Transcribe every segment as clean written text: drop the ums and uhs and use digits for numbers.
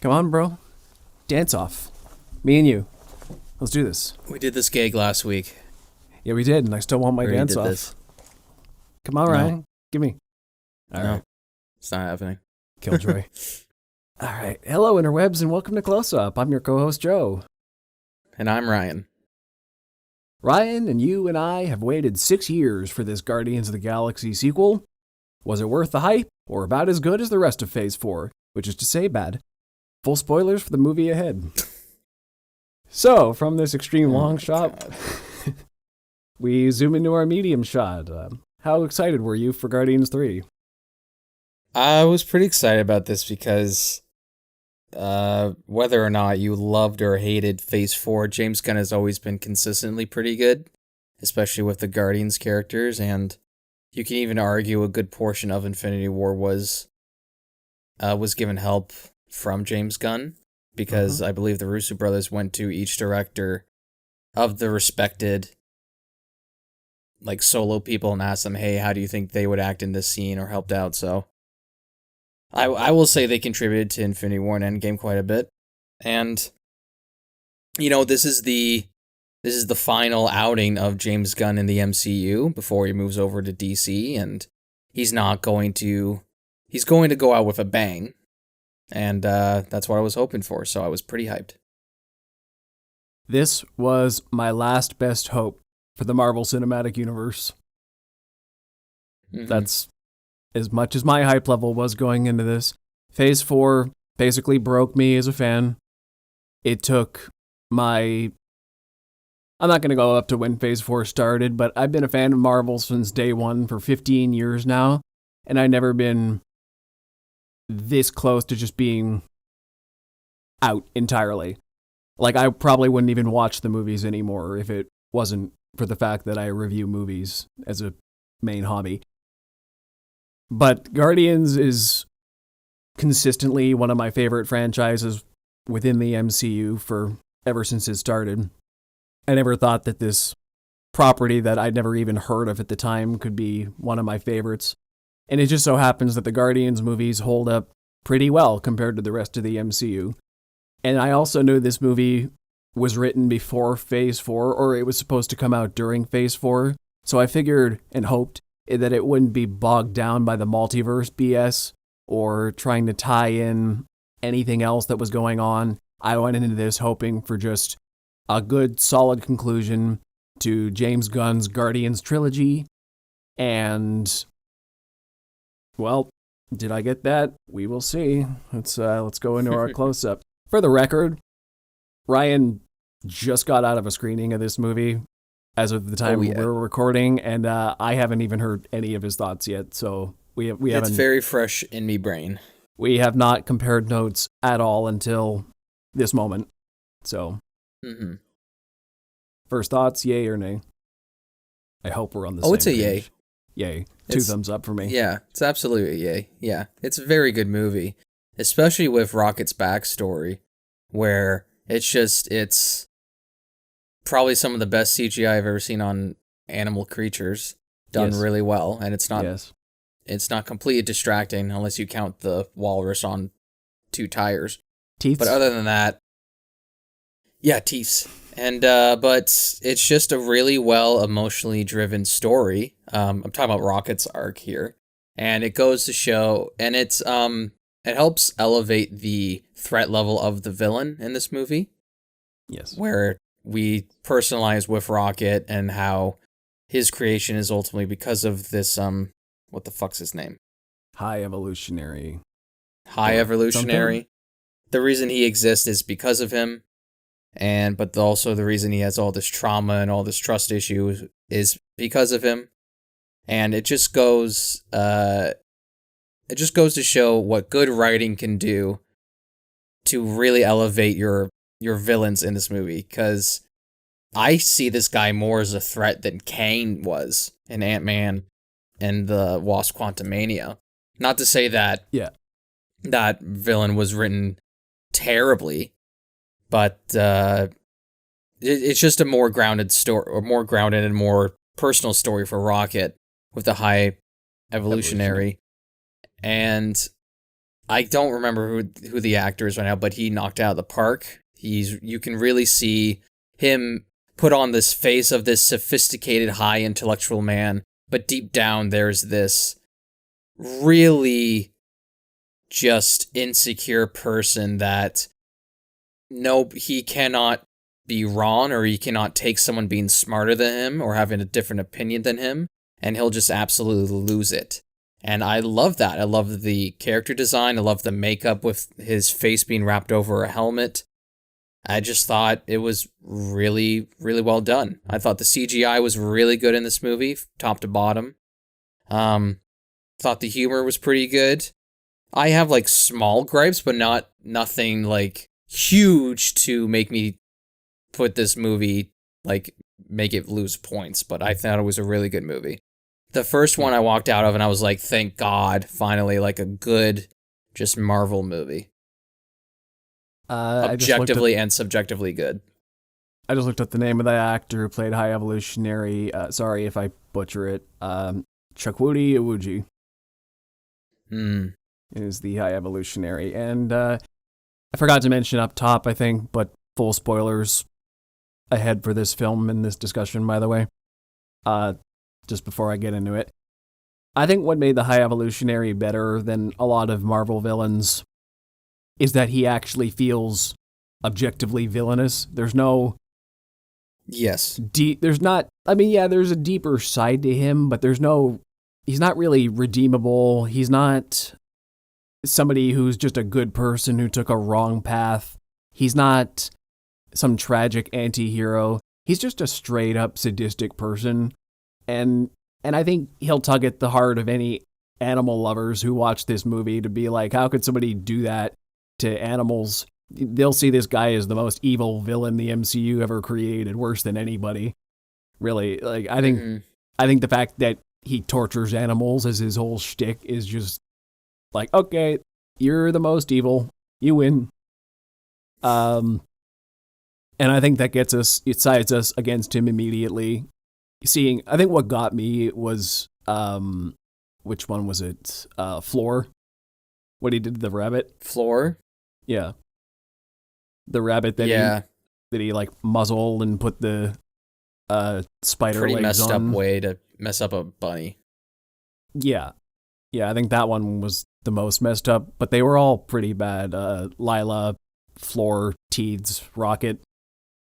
Come on, bro. Dance off. Me and you. Let's do this. We did this gig last week. Yeah, we did, and I still want my We already dance did off. this. Come on, No. Ryan. Give me. All No, right. it's not happening. Killjoy. All right. Hello, interwebs, and welcome to Close Up. I'm your co-host, Joe. And I'm Ryan. Ryan and you and I have waited 6 years for this Guardians of the Galaxy sequel. Was it worth the hype, or about as good as the rest of Phase 4, which is to say bad? Full spoilers for the movie ahead. So, from this extreme long shot, God. we zoom into our medium shot. How excited were you for Guardians 3? I was pretty excited about this because whether or not you loved or hated Phase 4, James Gunn has always been consistently pretty good, especially with the Guardians characters, and you can even argue a good portion of Infinity War was given help from James Gunn, because I believe the Russo brothers went to each director of the respected solo people and asked them, hey, how do you think they would act in this scene, or helped out. So I will say they contributed to Infinity War and Endgame quite a bit. And this is the final outing of James Gunn in the MCU before he moves over to DC, and he's going to go out with a bang. And that's what I was hoping for, so I was pretty hyped. This was my last best hope for the Marvel Cinematic Universe. Mm-hmm. That's as much as my hype level was going into this. Phase 4 basically broke me as a fan. It took I'm not going to go up to when Phase 4 started, but I've been a fan of Marvel since day one for 15 years now, and I've never been this close to just being out entirely. I probably wouldn't even watch the movies anymore if it wasn't for the fact that I review movies as a main hobby. But Guardians is consistently one of my favorite franchises within the MCU ever since it started. I never thought that this property that I'd never even heard of at the time could be one of my favorites. And it just so happens that the Guardians movies hold up pretty well compared to the rest of the MCU. And I also knew this movie was written before Phase 4, or it was supposed to come out during Phase 4. So I figured and hoped that it wouldn't be bogged down by the multiverse BS or trying to tie in anything else that was going on. I went into this hoping for just a good, solid conclusion to James Gunn's Guardians trilogy. And, well, did I get that? We will see. Let's go into our close-up. For the record, Ryan just got out of a screening of this movie as of the time we're recording, and I haven't even heard any of his thoughts yet, so haven't. It's very fresh in me brain. We have not compared notes at all until this moment. So, First thoughts, yay or nay? I hope we're on the same it's a page. yay. Yay. Two thumbs up for me. Yeah, it's absolutely a yay. Yeah, it's a very good movie, especially with Rocket's backstory, where it's probably some of the best CGI I've ever seen on animal creatures, done really well, and it's not completely distracting unless you count the walrus on 2 tires. Teeth. But other than that, yeah, teeth. And but it's just a really well emotionally driven story. I'm talking about Rocket's arc here, and it goes to show, and it helps elevate the threat level of the villain in this movie. Yes. Where we personalize with Rocket and how his creation is ultimately because of this what the fuck's his name? High evolutionary. Something? The reason he exists is because of him. But also the reason he has all this trauma and all this trust issues is because of him. And it just goes to show what good writing can do to really elevate your villains in this movie, because I see this guy more as a threat than Kang was in Ant-Man and the Wasp Quantumania. Not to say that that villain was written terribly, but it's just a more grounded story, or more grounded and more personal story for Rocket with the high evolutionary. And I don't remember who the actor is right now, but he knocked out of the park. You can really see him put on this face of this sophisticated, high intellectual man, but deep down there's this really just insecure person that he cannot be wrong, or he cannot take someone being smarter than him or having a different opinion than him, and he'll just absolutely lose it. And I love that. I love the character design. I love the makeup with his face being wrapped over a helmet. I just thought it was really, really well done. I thought the CGI was really good in this movie, top to bottom. Thought the humor was pretty good. I have like small gripes, but nothing like huge to make me put this movie, like make it lose points. But I thought it was a really good movie. The first one I walked out of and I was like, thank God, finally, like a good, just Marvel movie. Objectively and subjectively good. I just looked up the name of the actor who played High Evolutionary. Sorry if I butcher it. Chukwudi Iwuji is the High Evolutionary. And I forgot to mention up top, I think, but full spoilers ahead for this film and this discussion, by the way. Just before I get into it. I think what made the High Evolutionary better than a lot of Marvel villains is that he actually feels objectively villainous. There's no... Yes. There's not... I mean, yeah, there's a deeper side to him, but there's no... He's not really redeemable. He's not somebody who's just a good person who took a wrong path. He's not some tragic anti-hero. He's just a straight-up sadistic person. And I think he'll tug at the heart of any animal lovers who watch this movie to be like, how could somebody do that to animals? They'll see this guy as the most evil villain the MCU ever created, worse than anybody. Really, like I think the fact that he tortures animals as his whole shtick is just like, okay, you're the most evil, you win. And I think that it sides us against him immediately. I think what got me was, which one was it? Floor. What he did to the rabbit. Floor? Yeah. The rabbit that he like muzzled and put the spider pretty legs on. Pretty messed up way to mess up a bunny. Yeah. Yeah, I think that one was the most messed up, but they were all pretty bad. Lila, Floor, Teeds, Rocket,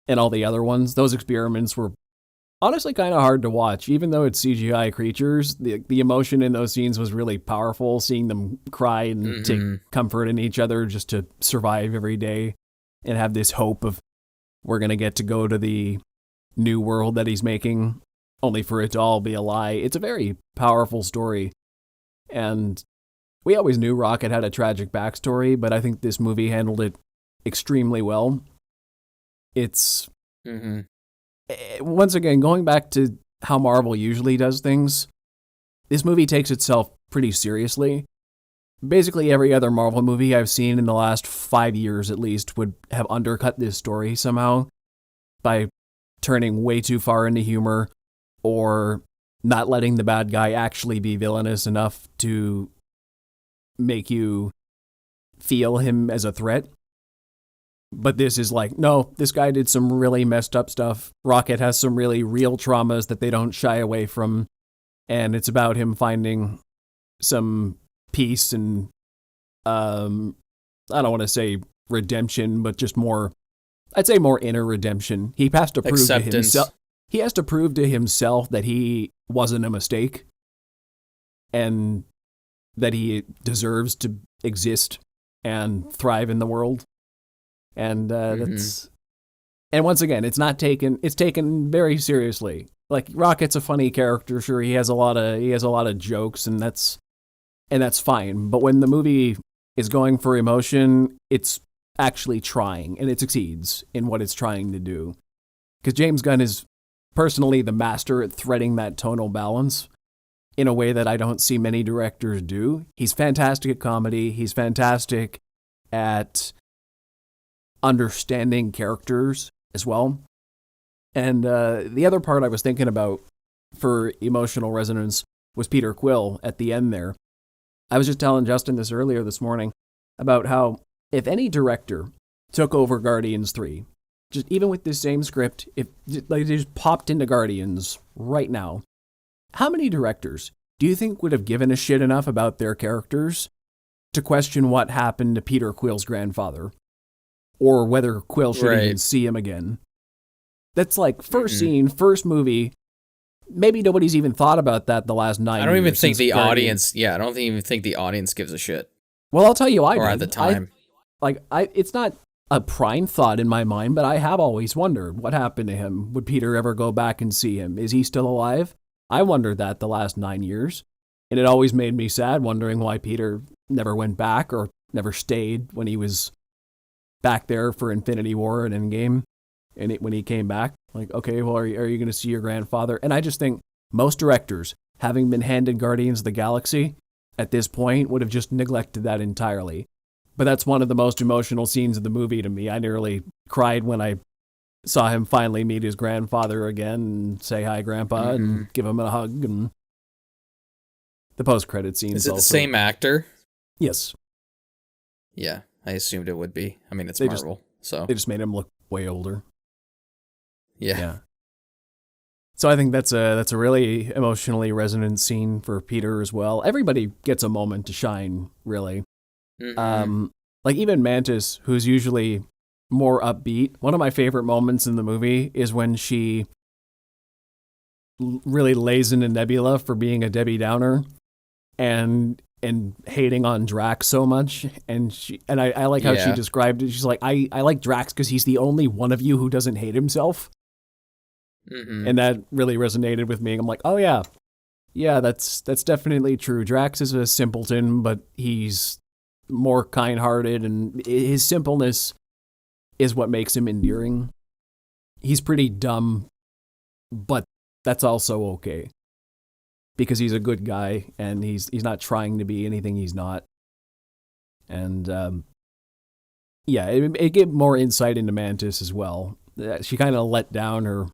and all the other ones. Those experiments were honestly kind of hard to watch, even though it's CGI creatures. The emotion in those scenes was really powerful, seeing them cry and take comfort in each other just to survive every day and have this hope of we're going to get to go to the new world that he's making, only for it to all be a lie. It's a very powerful story. And we always knew Rocket had a tragic backstory, but I think this movie handled it extremely well. It's... Once again, going back to how Marvel usually does things, this movie takes itself pretty seriously. Basically, every other Marvel movie I've seen in the last 5 years at least would have undercut this story somehow by turning way too far into humor or not letting the bad guy actually be villainous enough to make you feel him as a threat. But this is like, no, this guy did some really messed up stuff. Rocket has some really real traumas that they don't shy away from. And it's about him finding some peace and, I don't want to say redemption, but just more, I'd say more inner redemption. He has to prove to himself. He has to prove to himself that he wasn't a mistake and that he deserves to exist and thrive in the world. And that's, and once again, it's taken very seriously. Like Rocket's a funny character, sure, he has a lot of jokes, and that's fine. But when the movie is going for emotion, it's actually trying, and it succeeds in what it's trying to do. Because James Gunn is personally the master at threading that tonal balance in a way that I don't see many directors do. He's fantastic at comedy. He's fantastic at understanding characters as well. And the other part I was thinking about for emotional resonance was Peter Quill at the end there. I was just telling Justin this earlier this morning. about how if any director took over Guardians 3, just even with this same script, if they just popped into Guardians right now, how many directors do you think would have given a shit enough about their characters to question what happened to Peter Quill's grandfather? Or whether Quill should even see him again? That's like first scene, first movie. Maybe nobody's even thought about that the last 9 years. I don't even think the Guardians. audience, I don't even think the audience gives a shit. Well, I'll tell you, or at the time. It's not a prime thought in my mind, but I have always wondered what happened to him. Would Peter ever go back and see him? Is he still alive? I wondered that the last 9 years, and it always made me sad wondering why Peter never went back or never stayed when he was back there for Infinity War and Endgame, and when he came back. Like, okay, well, are you going to see your grandfather? And I just think most directors, having been handed Guardians of the Galaxy at this point, would have just neglected that entirely. But that's one of the most emotional scenes of the movie to me. I nearly cried when I saw him finally meet his grandfather again and say hi, Grandpa, and give him a hug. And the post-credit scene. Is it the same actor? Yes. Yeah, I assumed it would be. I mean, it's Marvel, so they just made him look way older. Yeah. So I think that's a really emotionally resonant scene for Peter as well. Everybody gets a moment to shine, really. Like even Mantis, who's usually more upbeat. One of my favorite moments in the movie is when she really lays into Nebula for being a Debbie Downer and hating on Drax so much. And I like how she described it. She's like, I like Drax because he's the only one of you who doesn't hate himself. And that really resonated with me. I'm like, oh yeah, that's definitely true. Drax is a simpleton, but he's more kind-hearted, and his simpleness is what makes him endearing. He's pretty dumb, but that's also okay because he's a good guy and he's not trying to be anything he's not. And it gave more insight into Mantis as well. She kind of let down her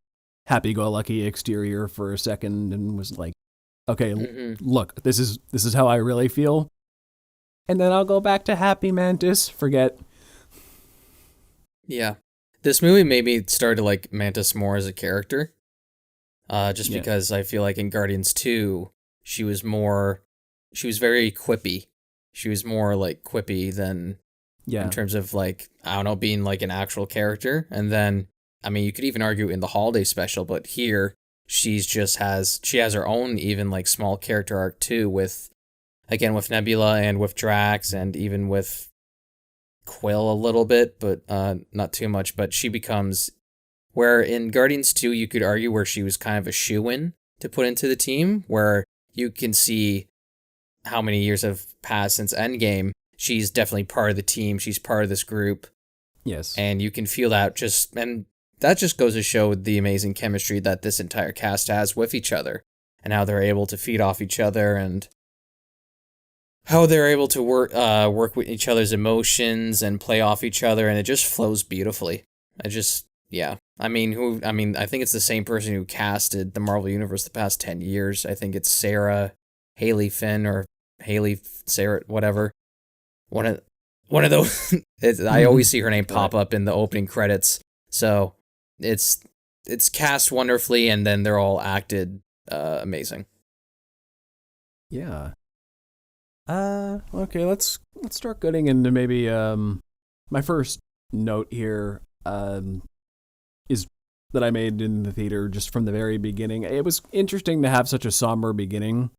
happy-go-lucky exterior for a second and was like, okay, look, this is how I really feel. And then I'll go back to happy Mantis, forget. Yeah. This movie made me start to like Mantis more as a character. Because I feel like in Guardians 2, she was very quippy. She was more like quippy than in terms of like, I don't know, being like an actual character. And then, I mean, you could even argue in the holiday special, but here she has her own even like small character arc too with Nebula and with Drax and even with Quill a little bit, but not too much. But she becomes, where in Guardians 2 you could argue where she was kind of a shoo-in to put into the team, where you can see how many years have passed since Endgame. She's definitely part of the team. She's part of this group. Yes. And you can feel that and that just goes to show the amazing chemistry that this entire cast has with each other and how they're able to feed off each other and how they're able to work with each other's emotions and play off each other, and it just flows beautifully. I think it's the same person who casted the Marvel Universe the past 10 years. I think it's Sarah Haley Finn or Haley Sarah, whatever. One of those. I always see her name pop up in the opening credits. So it's cast wonderfully, and then they're all acted amazing. Yeah. Okay, let's start getting into maybe my first note here is that I made in the theater just from the very beginning. It was interesting to have such a somber beginning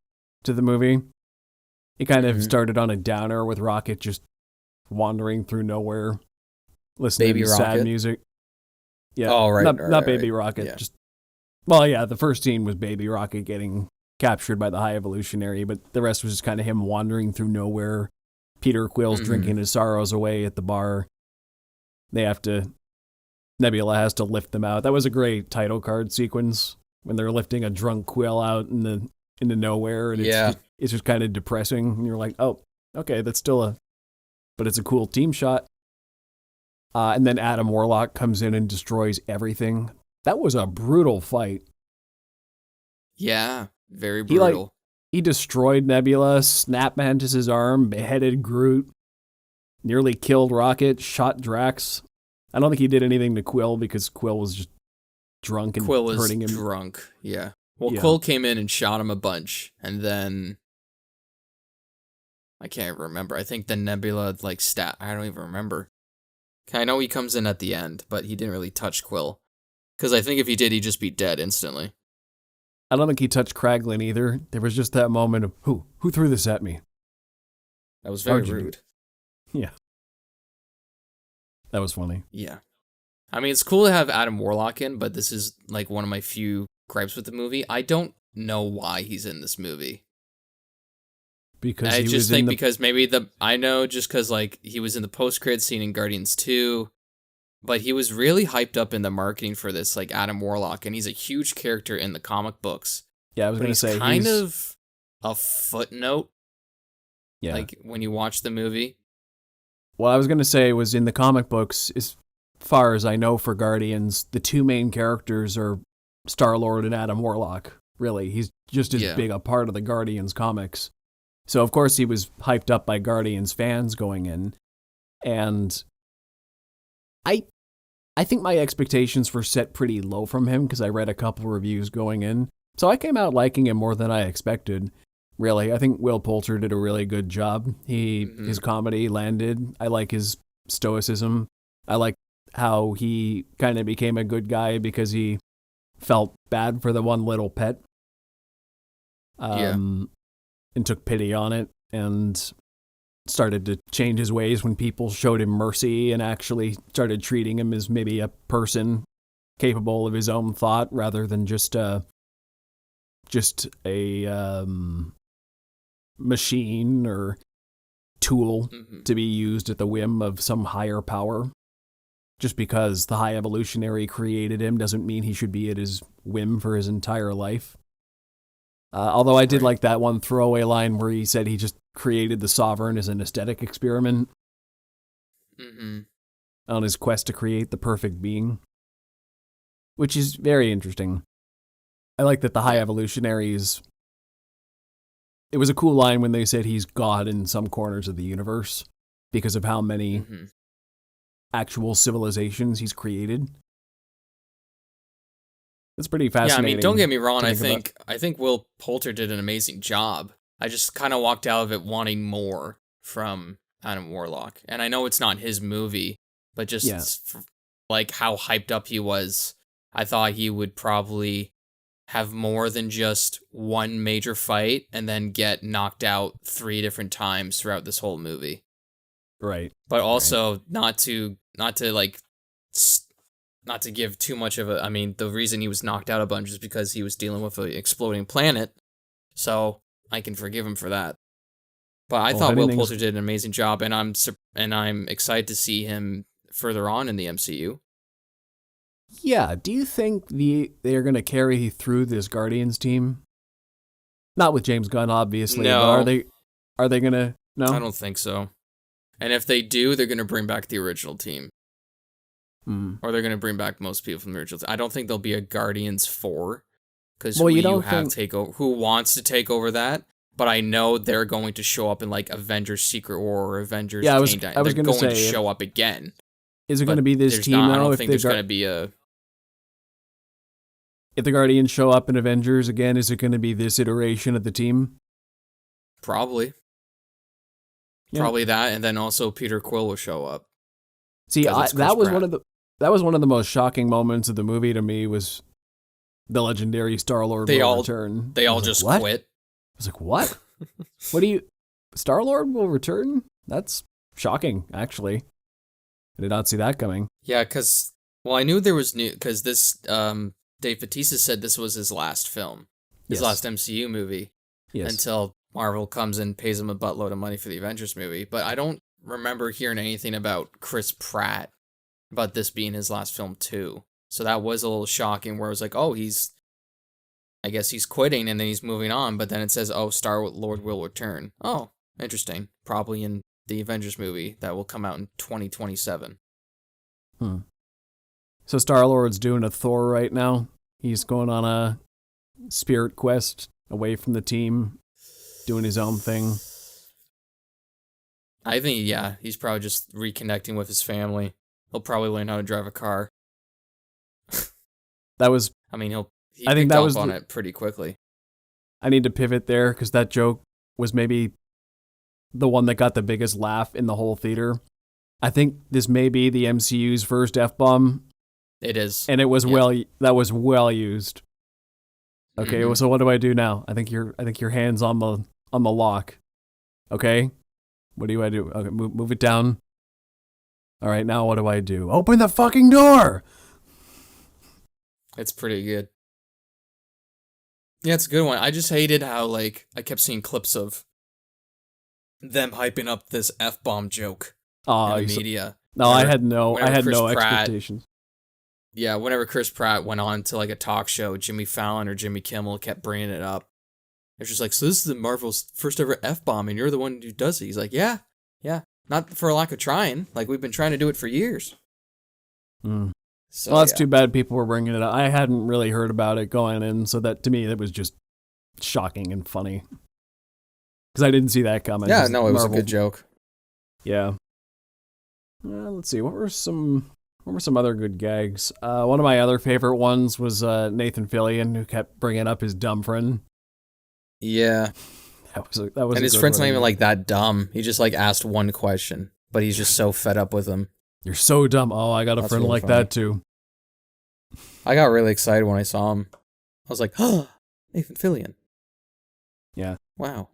to the movie. It kind of started on a downer with Rocket just wandering through nowhere, listening to sad music. Yeah. Oh, right. Not Baby Rocket. Yeah. The first scene was Baby Rocket getting captured by the High Evolutionary, but the rest was just kind of him wandering through nowhere. Peter Quill's drinking his sorrows away at the bar. Nebula has to lift them out. That was a great title card sequence when they're lifting a drunk Quill out into nowhere, and it's just kind of depressing. And you're like, oh, okay, that's still but it's a cool team shot. And then Adam Warlock comes in and destroys everything. That was a brutal fight. Yeah, very brutal. He destroyed Nebula, snapped Mantis' arm, beheaded Groot. nearly killed Rocket, shot Drax. I don't think he did anything to Quill because Quill was just drunk and Quill was hurting him. drunk, yeah. Well, Yeah. Quill came in and shot him a bunch, and then I can't remember. I think the Nebula I don't even remember. I know he comes in at the end, but he didn't really touch Quill. Because I think if he did, he'd just be dead instantly. I don't think he touched Kraglin either. There was just that moment of, who threw this at me? That was very rude. Yeah. That was funny. Yeah. I mean, it's cool to have Adam Warlock in, but this is like one of my few gripes with the movie. I don't know why he's in this movie. Because I just think because maybe I know just because like he was in the post-credit scene in Guardians 2, but he was really hyped up in the marketing for this, like Adam Warlock, and he's a huge character in the comic books. Yeah, I was going to say kind of a footnote. Yeah, like when you watch the movie. What I was going to say was in the comic books, as far as I know for Guardians, the two main characters are Star-Lord and Adam Warlock. Really, he's just as big a part of the Guardians comics. So, of course, he was hyped up by Guardians fans going in. And I think my expectations were set pretty low from him because I read a couple reviews going in. So I came out liking him more than I expected. Really, I think Will Poulter did a really good job. His comedy landed. I like his stoicism. I like how he kind of became a good guy because he felt bad for the one little pet. And took pity on it and started to change his ways when people showed him mercy and actually started treating him as maybe a person capable of his own thought rather than just a machine or tool to be used at the whim of some higher power. Just because the High Evolutionary created him doesn't mean he should be at his whim for his entire life. Although I did like that one throwaway line where he said he just created the Sovereign as an aesthetic experiment on his quest to create the perfect being, which is very interesting. I like that the High Evolutionaries... It was a cool line when they said he's God in some corners of the universe because of how many actual civilizations he's created. It's pretty fascinating. Yeah, I mean, don't get me wrong. I think Will Poulter did an amazing job. I just kind of walked out of it wanting more from Adam Warlock. And I know it's not his movie, but just like how hyped up he was, I thought he would probably have more than just one major fight and then get knocked out 3 different times throughout this whole movie. Right. But also not to give too much of I mean, the reason he was knocked out a bunch is because he was dealing with an exploding planet, so I can forgive him for that. But I thought Will Poulter did an amazing job, and I'm excited to see him further on in the MCU. Yeah, do you think they're going to carry through this Guardians team? Not with James Gunn, obviously. No. But are they going to? No? I don't think so. And if they do, they're going to bring back the original team. Or they're going to bring back most people from the original team. I don't think there'll be a Guardians 4, because who wants to take over that? But I know they're going to show up in like Avengers Secret War or Avengers Kane Dynasty. They're going to show up again. Is it going to be this team now? I don't think there's going to be a... If the Guardians show up in Avengers again, is it going to be this iteration of the team? Probably. Yeah. Probably that, and then also Peter Quill will show up. See, that was one of the most shocking moments of the movie to me was the legendary Star-Lord will return. They all just quit. I was like, what? Star-Lord will return? That's shocking, actually. I did not see that coming. Yeah, because, I knew there was because this, Dave Bautista said this was his last film, his last MCU movie, until Marvel comes and pays him a buttload of money for the Avengers movie. But I don't remember hearing anything about Chris Pratt, about this being his last film too. So that was a little shocking, where it was like, oh, I guess he's quitting and then he's moving on, but then it says, oh, Star-Lord will return. Oh, interesting. Probably in the Avengers movie that will come out in 2027. So Star-Lord's doing a Thor right now. He's going on a spirit quest away from the team, doing his own thing. I think, yeah, he's probably just reconnecting with his family. He'll probably learn how to drive a car. That was. I mean, he I think picked that up was on it pretty quickly. I need to pivot there because that joke was maybe the one that got the biggest laugh in the whole theater. I think this may be the MCU's first F-bomb. It is. And it was that was well used. Okay, Mm-hmm. so what do I do now? I think your hand's on the lock. Okay? What do I do? Okay, move it down. All right, now what do I do? Open the fucking door. It's pretty good. Yeah, it's a good one. I just hated how, like, I kept seeing clips of them hyping up this F-bomb joke in the media. No, I had no expectations. Yeah, whenever Chris Pratt went on to, like, a talk show, Jimmy Fallon or Jimmy Kimmel kept bringing it up. It's just like, so this is the Marvel's first ever F-bomb, and you're the one who does it. He's like, yeah. Not for a lack of trying. Like, we've been trying to do it for years. So, well, that's too bad people were bringing it up. I hadn't really heard about it going in, so that, to me, that was just shocking and funny. Because I didn't see that coming. Yeah, no, it was a good joke. Yeah. Let's see, what were some other good gags? One of my other favorite ones was Nathan Fillion, who kept bringing up his dumb friend. Yeah. That was and his friend's not even like that dumb. He just like asked one question, but he's just so fed up with him. You're so dumb. Oh, I got a friend really like funny. That too. I got really excited when I saw him. I was like, oh, Nathan Fillion. Yeah. Wow.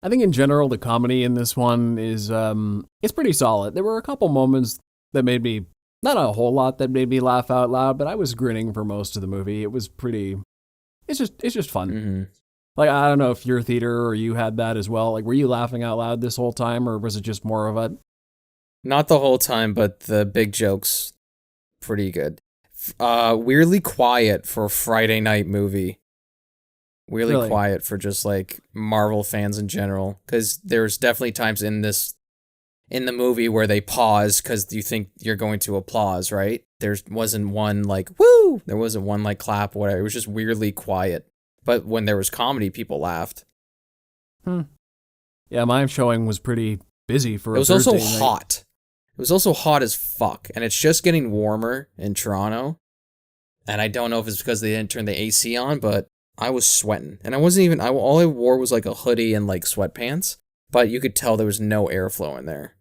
I think in general, the comedy in this one is it's pretty solid. There were a couple moments that made me, not a whole lot that made me laugh out loud, but I was grinning for most of the movie. It was pretty, it's just fun. Mm-hmm. Like, I don't know if your theater or you had that as well. Like, were you laughing out loud this whole time, or was it just more of a... Not the whole time, but the big jokes, pretty good. Weirdly quiet for a Friday night movie. Weirdly quiet for just, like, Marvel fans in general. Because there's definitely times in the movie where they pause because you think you're going to applause, right? There wasn't one, like, woo! There wasn't one, like, clap, whatever. It was just weirdly quiet. But when there was comedy, people laughed. Yeah, my showing was pretty busy for a Thursday night. It was also hot. It was also hot as fuck. And it's just getting warmer in Toronto. And I don't know if it's because they didn't turn the AC on, but I was sweating. And I wasn't even... all I wore was like a hoodie and like sweatpants. But you could tell there was no airflow in there.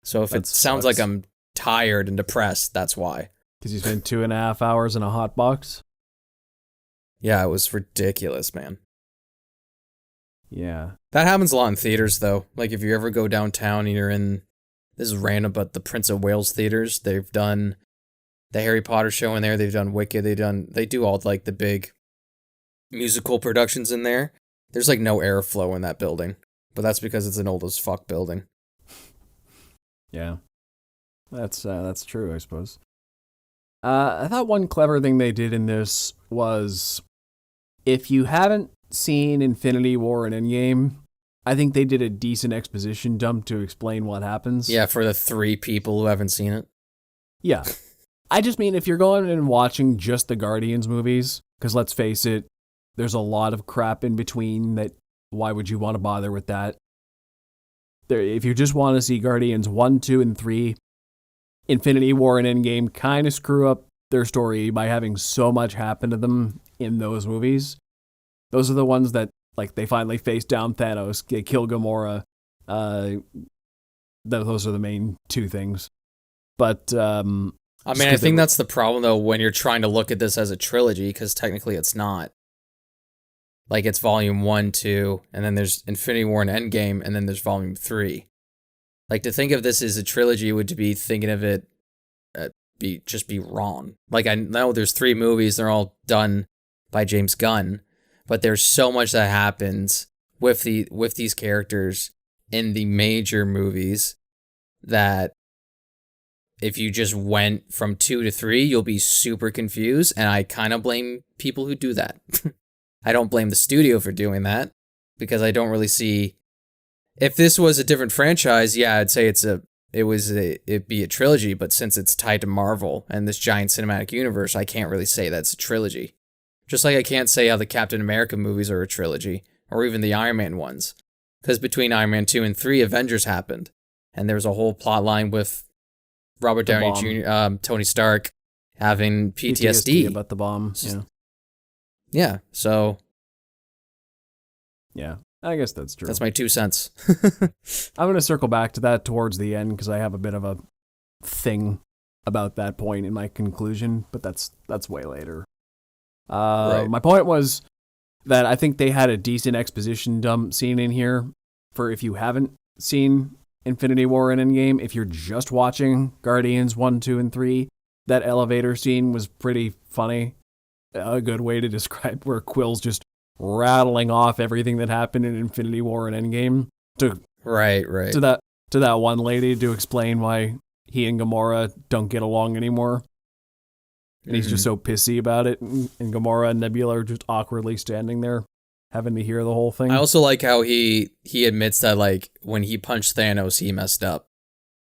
So if it sounds like I'm tired and depressed, that's why. Because you spent 2.5 hours in a hot box? Yeah, it was ridiculous, man. Yeah. That happens a lot in theaters, though. Like, if you ever go downtown and you're in... This is random, but the Prince of Wales theaters, they've done the Harry Potter show in there, they've done Wicked, they do all, like, the big musical productions in there. There's, like, no airflow in that building. But that's because it's an old as fuck building. Yeah. That's true, I suppose. I thought one clever thing they did in this was... If you haven't seen Infinity War and Endgame, I think they did a decent exposition dump to explain what happens. Yeah, for the 3 people who haven't seen it. Yeah. I just mean if you're going and watching just the Guardians movies, because let's face it, there's a lot of crap in between that why would you want to bother with that? If you just want to see Guardians 1, 2, and 3, Infinity War and Endgame kind of screw up their story by having so much happen to them in those movies. Those are the ones that, like, they finally face down Thanos, they kill Gamora. Those are the main 2 things. But, I think that's the problem, though, when you're trying to look at this as a trilogy, because technically it's not. Like, it's Volume 1, 2, and then there's Infinity War and Endgame, and then there's Volume 3. Like, to think of this as a trilogy would be thinking of it be wrong. Like, I know there's 3 movies, they're all done by James Gunn, but there's so much that happens with these characters in the major movies that if you just went from 2 to 3, you'll be super confused, and I kind of blame people who do that. I don't blame the studio for doing that, because I don't really see... If this was a different franchise, yeah, I'd say it'd be a trilogy, but since it's tied to Marvel and this giant cinematic universe, I can't really say that's a trilogy. Just like I can't say how the Captain America movies are a trilogy, or even the Iron Man ones. Because between Iron Man 2 and 3, Avengers happened. and there's a whole plot line with Robert Downey Jr., Tony Stark, having PTSD about the bomb. Yeah. Yeah. So. Yeah, I guess that's true. That's my 2 cents. I'm going to circle back to that towards the end because I have a bit of a thing about that point in my conclusion, but that's way later. Right. My point was that I think they had a decent exposition dump scene in here for if you haven't seen Infinity War and Endgame. If you're just watching Guardians 1, 2, and 3, that elevator scene was pretty funny. A good way to describe where Quill's just rattling off everything that happened in Infinity War and Endgame to that one lady to explain why he and Gamora don't get along anymore. And he's just so pissy about it, and Gamora and Nebula are just awkwardly standing there having to hear the whole thing. I also like how he admits that, like, when he punched Thanos, he messed up.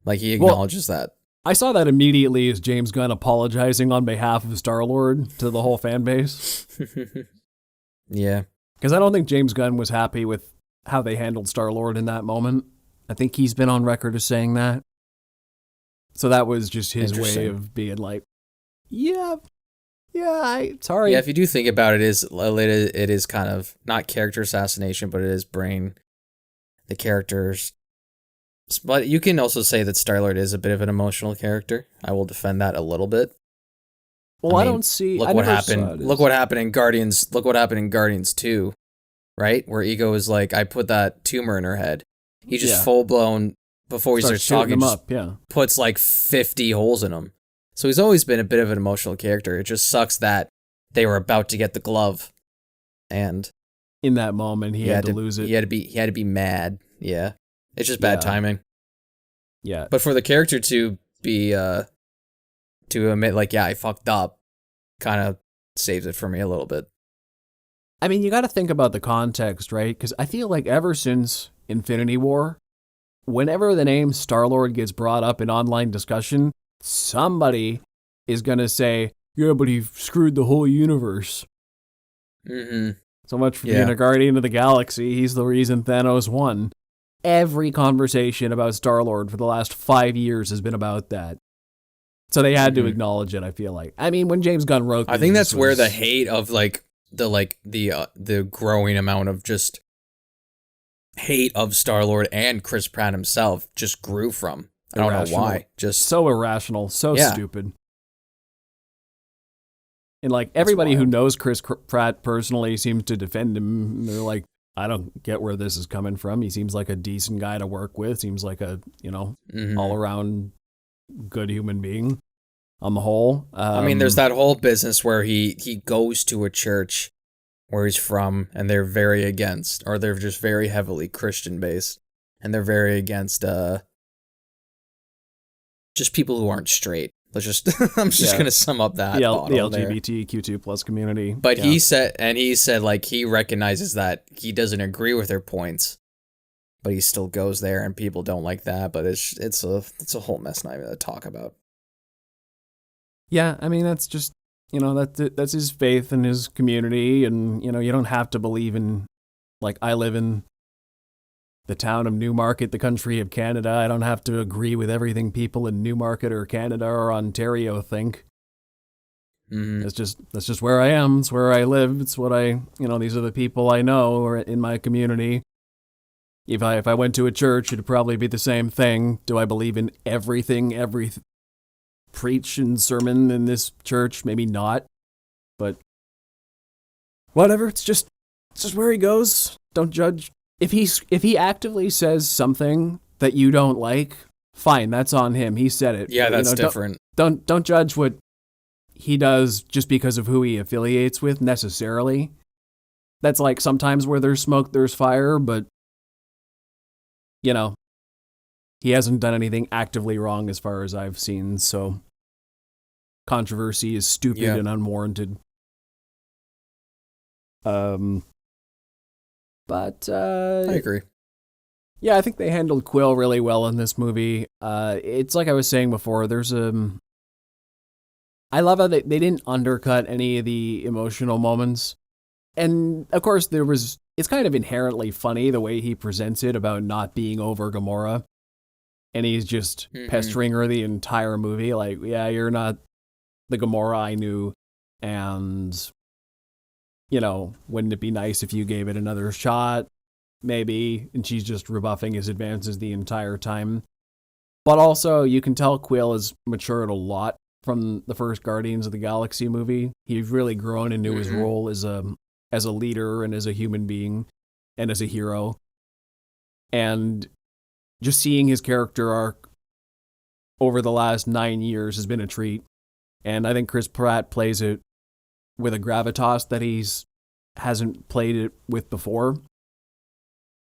Like, he acknowledges that. I saw that immediately as James Gunn apologizing on behalf of Star-Lord to the whole fan base. Yeah. Because I don't think James Gunn was happy with how they handled Star-Lord in that moment. I think he's been on record as saying that. So that was just his way of being like, sorry. Yeah, if you do think about it, it is kind of not character assassination, but it is bringing the characters. But you can also say that Star-Lord is a bit of an emotional character. I will defend that a little bit. Well, I don't see. Look what happened. Look what happened in Guardians. Look what happened in Guardians 2, right? Where Ego is like, I put that tumor in her head. He just full blown before he starts talking, puts like 50 holes in him. So he's always been a bit of an emotional character. It just sucks that they were about to get the glove, and in that moment he had to lose it. He had to be mad. Yeah, it's just bad timing. Yeah, but for the character to be to admit, like, yeah, I fucked up, kind of saves it for me a little bit. I mean, you got to think about the context, right? Because I feel like ever since Infinity War, whenever the name Star-Lord gets brought up in online discussion, somebody is going to say, yeah, but he screwed the whole universe. Mm-hmm. So much for being a Guardian of the Galaxy. He's the reason Thanos won. Every conversation about Star-Lord for the last 5 years has been about that. So they had to acknowledge it, I feel like. I mean, when James Gunn wrote this, I think that's where the hate of the growing amount of just hate of Star-Lord and Chris Pratt himself just grew from. I don't know why. Just so irrational, so stupid. And like everybody who knows Chris Pratt personally seems to defend him. They're like, I don't get where this is coming from. He seems like a decent guy to work with. Seems like a, all around good human being on the whole. I mean, there's that whole business where he goes to a church where he's from, and they're very against, or they're just very heavily Christian based, and they're very against just people who aren't straight. Let's just I'm just gonna sum up that the LGBTQ2 plus community. But he said like he recognizes that he doesn't agree with their points, but he still goes there, and people don't like that. But it's a whole mess not even to talk about. Yeah, I mean that's just that's his faith and his community, and you don't have to believe in, like, I live in the town of Newmarket, the country of Canada. I don't have to agree with everything people in Newmarket or Canada or Ontario think. Mm-hmm. That's just where I am. It's where I live. It's what these are the people I know or in my community. If I went to a church, it'd probably be the same thing. Do I believe in everything, every preach and sermon in this church? Maybe not, but whatever. It's just where he goes. Don't judge. If he actively says something that you don't like, fine, that's on him. He said it. Yeah, that's different. Don't judge what he does just because of who he affiliates with necessarily. That's like sometimes where there's smoke, there's fire, but he hasn't done anything actively wrong as far as I've seen, so controversy is stupid and unwarranted. But I agree. Yeah, I think they handled Quill really well in this movie. It's like I was saying before, there's I love how they didn't undercut any of the emotional moments. And of course it's kind of inherently funny the way he presents it about not being over Gamora. and he's just pestering her the entire movie. Like, yeah, you're not the Gamora I knew, and, you know, wouldn't it be nice if you gave it another shot? Maybe. And she's just rebuffing his advances the entire time. But also, you can tell Quill has matured a lot from the first Guardians of the Galaxy movie. He's really grown into his role as a leader and as a human being and as a hero. And just seeing his character arc over the last 9 years has been a treat. And I think Chris Pratt plays it with a gravitas that hasn't played it with before.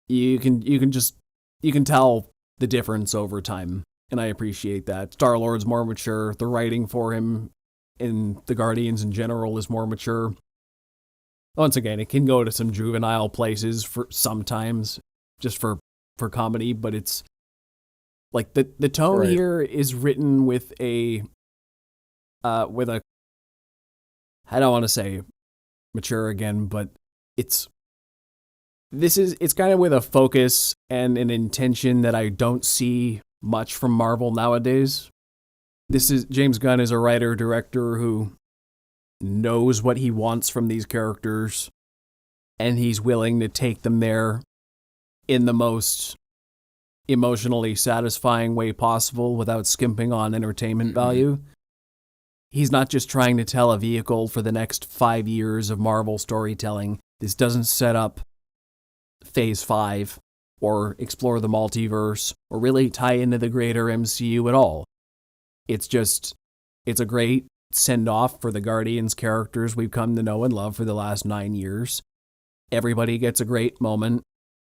You can tell the difference over time, and I appreciate that. Star-Lord's more mature. The writing for him in the Guardians in general is more mature. Once again, it can go to some juvenile places for sometimes, just for comedy, but it's like the tone here is written with a I don't want to say mature again, but it's kind of with a focus and an intention that I don't see much from Marvel nowadays. James Gunn is a writer-director who knows what he wants from these characters, and he's willing to take them there in the most emotionally satisfying way possible without skimping on entertainment value. He's not just trying to tell a vehicle for the next 5 years of Marvel storytelling. This doesn't set up Phase 5 or explore the multiverse or really tie into the greater MCU at all. It's a great send-off for the Guardians characters we've come to know and love for the last 9 years. Everybody gets a great moment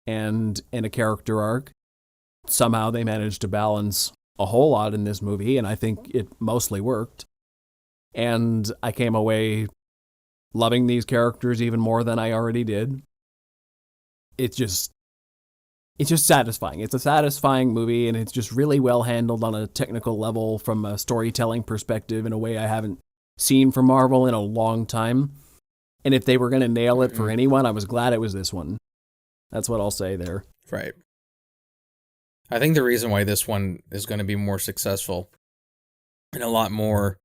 and a character arc. Somehow they managed to balance a whole lot in this movie, and I think it mostly worked. And I came away loving these characters even more than I already did. It's just satisfying. It's a satisfying movie, and it's just really well handled on a technical level from a storytelling perspective in a way I haven't seen from Marvel in a long time. And if they were going to nail it for anyone, I was glad it was this one. That's what I'll say there. Right. I think the reason why this one is going to be more successful and a lot more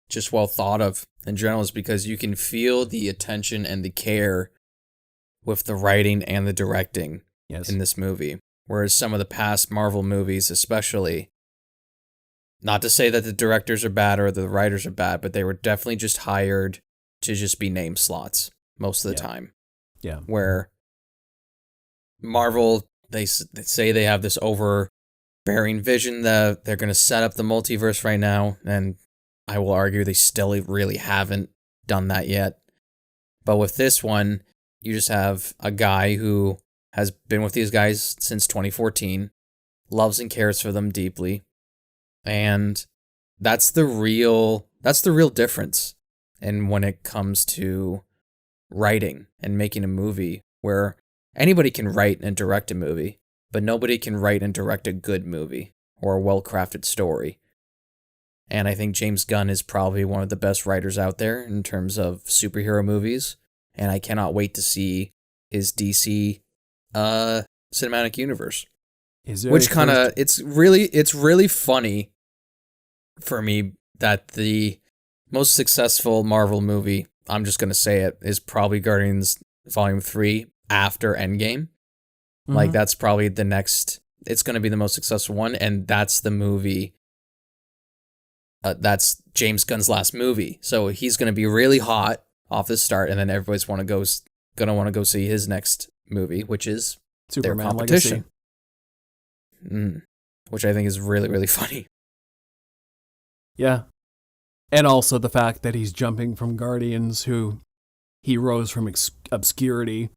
just well thought of in general is because you can feel the attention and the care with the writing and the directing in this movie. Whereas some of the past Marvel movies, especially, not to say that the directors are bad or the writers are bad, but they were definitely just hired to just be name slots most of the time. Yeah. Where Marvel, they say they have this overbearing vision that they're going to set up the multiverse right now, and I will argue they still really haven't done that yet. But with this one, you just have a guy who has been with these guys since 2014, loves and cares for them deeply, and that's the real difference. And when it comes to writing and making a movie, where anybody can write and direct a movie, but nobody can write and direct a good movie or a well-crafted story. And I think James Gunn is probably one of the best writers out there in terms of superhero movies, and I cannot wait to see his DC cinematic universe. Which kind of it's really funny for me that the most successful Marvel movie, I'm just going to say it, is probably Guardians Volume 3 after Endgame. Like, that's probably the next, it's going to be the most successful one, and that's the movie, that's James Gunn's last movie. So he's going to be really hot off the start, and then everybody's going to want to go see his next movie, which is Superman their competition. Which I think is really, really funny. Yeah. And also the fact that he's jumping from Guardians, who he rose from obscurity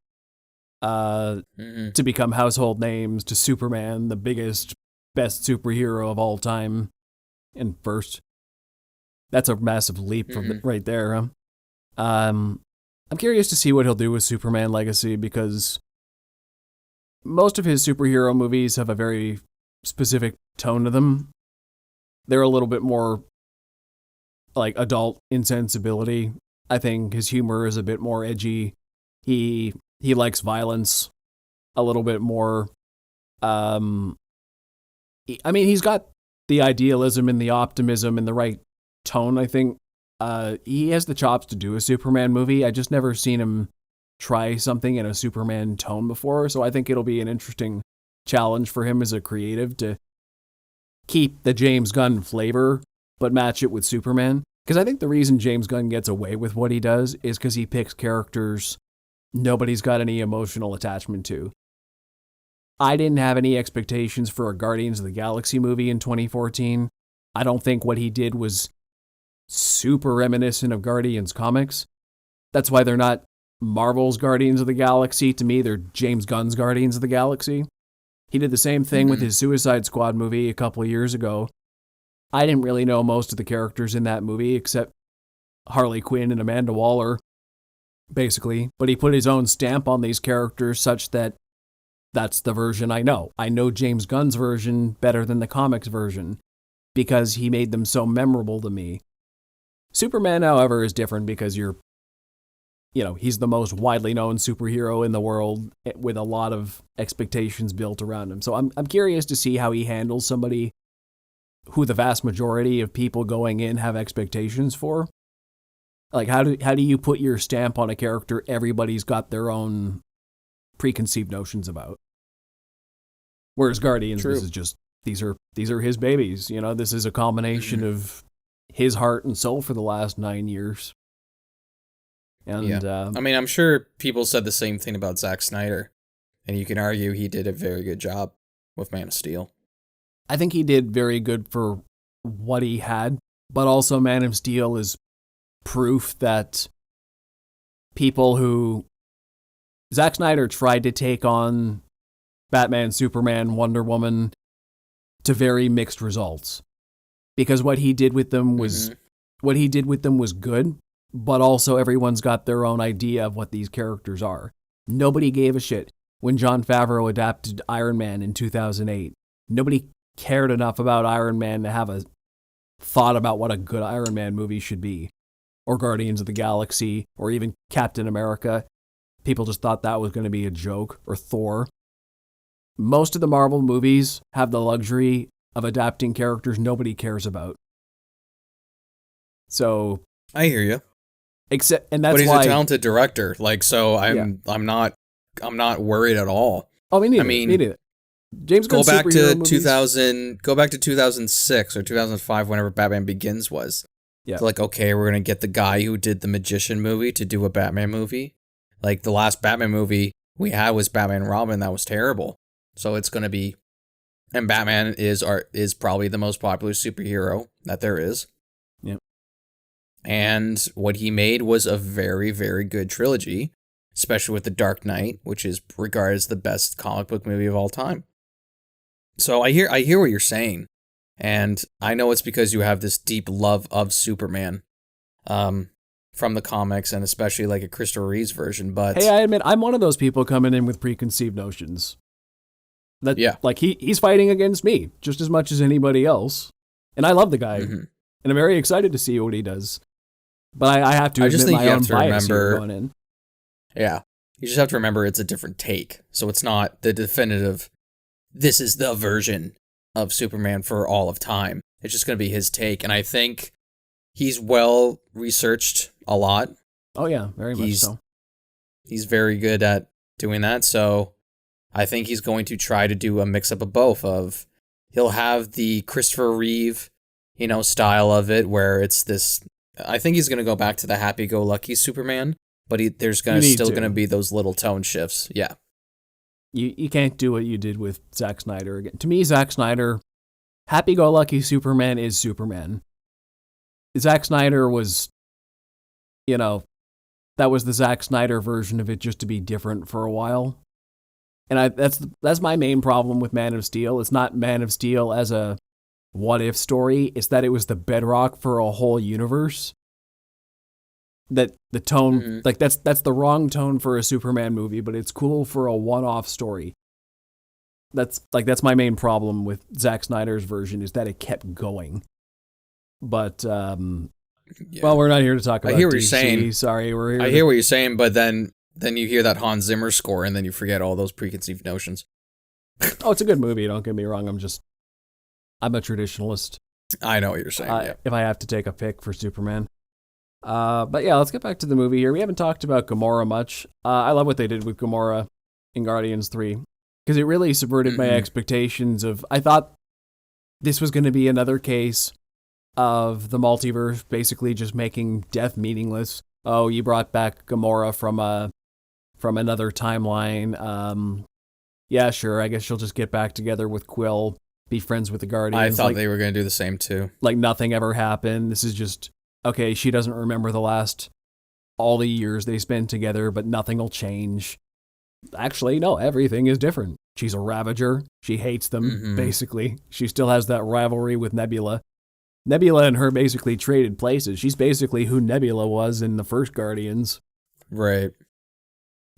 to become household names, to Superman, the biggest, best superhero of all time, and first. That's a massive leap from right there. Huh? I'm curious to see what he'll do with Superman Legacy, because most of his superhero movies have a very specific tone to them. They're a little bit more like adult insensibility. I think his humor is a bit more edgy. He likes violence a little bit more. I mean, he's got the idealism and the optimism and the right tone, I think. He has the chops to do a Superman movie. I just never seen him try something in a Superman tone before, so I think it'll be an interesting challenge for him as a creative to keep the James Gunn flavor, but match it with Superman. Because I think the reason James Gunn gets away with what he does is because he picks characters nobody's got any emotional attachment to. I didn't have any expectations for a Guardians of the Galaxy movie in 2014. I don't think what he did was super reminiscent of Guardians comics. That's why they're not Marvel's Guardians of the Galaxy. To me, they're James Gunn's Guardians of the Galaxy. He did the same thing with his Suicide Squad movie a couple of years ago. I didn't really know most of the characters in that movie except Harley Quinn and Amanda Waller, basically. But he put his own stamp on these characters such that that's the version I know. I know James Gunn's version better than the comics version because he made them so memorable to me. Superman, however, is different because he's the most widely known superhero in the world with a lot of expectations built around him. So I'm curious to see how he handles somebody who the vast majority of people going in have expectations for. Like, how do you put your stamp on a character everybody's got their own preconceived notions about? Whereas Guardians, This is just, these are his babies. This is a combination of his heart and soul for the last 9 years. And I mean, I'm sure people said the same thing about Zack Snyder, and you can argue he did a very good job with Man of Steel. I think he did very good for what he had, but also Man of Steel is proof that Zack Snyder tried to take on Batman, Superman, Wonder Woman to very mixed results. Because what he did with them was good, but also everyone's got their own idea of what these characters are. Nobody gave a shit when Jon Favreau adapted Iron Man in 2008. Nobody cared enough about Iron Man to have a thought about what a good Iron Man movie should be. Or Guardians of the Galaxy, or even Captain America. People just thought that was going to be a joke, or Thor. Most of the Marvel movies have the luxury of adapting characters nobody cares about. So I hear you. And that's but he's why a talented director. I'm not worried at all. Oh, me neither. Me neither. James Gunn go back to 2006 or 2005, whenever Batman Begins was. Yeah. So okay, we're gonna get the guy who did the Magician movie to do a Batman movie. Like, the last Batman movie we had was Batman and Robin. That was terrible. So it's gonna be, and Batman is probably the most popular superhero that there is. Yeah. And what he made was a very, very good trilogy, especially with The Dark Knight, which is regarded as the best comic book movie of all time. So I hear what you're saying, and I know it's because you have this deep love of Superman, from the comics, and especially like a Christopher Reeve's version. But hey, I admit I'm one of those people coming in with preconceived notions. Like he's fighting against me just as much as anybody else, and I love the guy, and I'm very excited to see what he does. But I have to admit my own bias here going in. Yeah, you just have to remember it's a different take, so it's not the definitive. This is the version of Superman for all of time. It's just going to be his take, and I think he's well researched a lot. Oh yeah, very much so. He's very good at doing that, so I think he's going to try to do a mix-up of both. He'll have the Christopher Reeve, style of it, where it's this. I think he's going to go back to the happy-go-lucky Superman, but there's still going to be those little tone shifts. Yeah. You can't do what you did with Zack Snyder again. To me, Zack Snyder, happy-go-lucky Superman is Superman. Zack Snyder was, that was the Zack Snyder version of it, just to be different for a while. And that's my main problem with Man of Steel. It's not Man of Steel as a what-if story. It's that it was the bedrock for a whole universe. That the tone, that's the wrong tone for a Superman movie, but it's cool for a one-off story. That's my main problem with Zack Snyder's version, is that it kept going. But well, we're not here to talk about. I hear what DC. You're saying. Sorry, we're here. I hear what you're saying, but then you hear that Hans Zimmer score, and then you forget all those preconceived notions. Oh, it's a good movie. Don't get me wrong. I'm a traditionalist. I know what you're saying. Yeah. If I have to take a pick for Superman. But yeah, let's get back to the movie here. We haven't talked about Gamora much. I love what they did with Gamora in Guardians 3 because it really subverted my expectations of. I thought this was going to be another case of the multiverse basically just making death meaningless. Oh, you brought back Gamora from another timeline. Yeah, sure. I guess she'll just get back together with Quill, be friends with the Guardians. I thought they were going to do the same too. Like nothing ever happened. This is just, okay, she doesn't remember all the years they spent together, but nothing will change. Actually, no, everything is different. She's a Ravager. She hates them, basically. She still has that rivalry with Nebula. Nebula and her basically traded places. She's basically who Nebula was in the first Guardians. Right.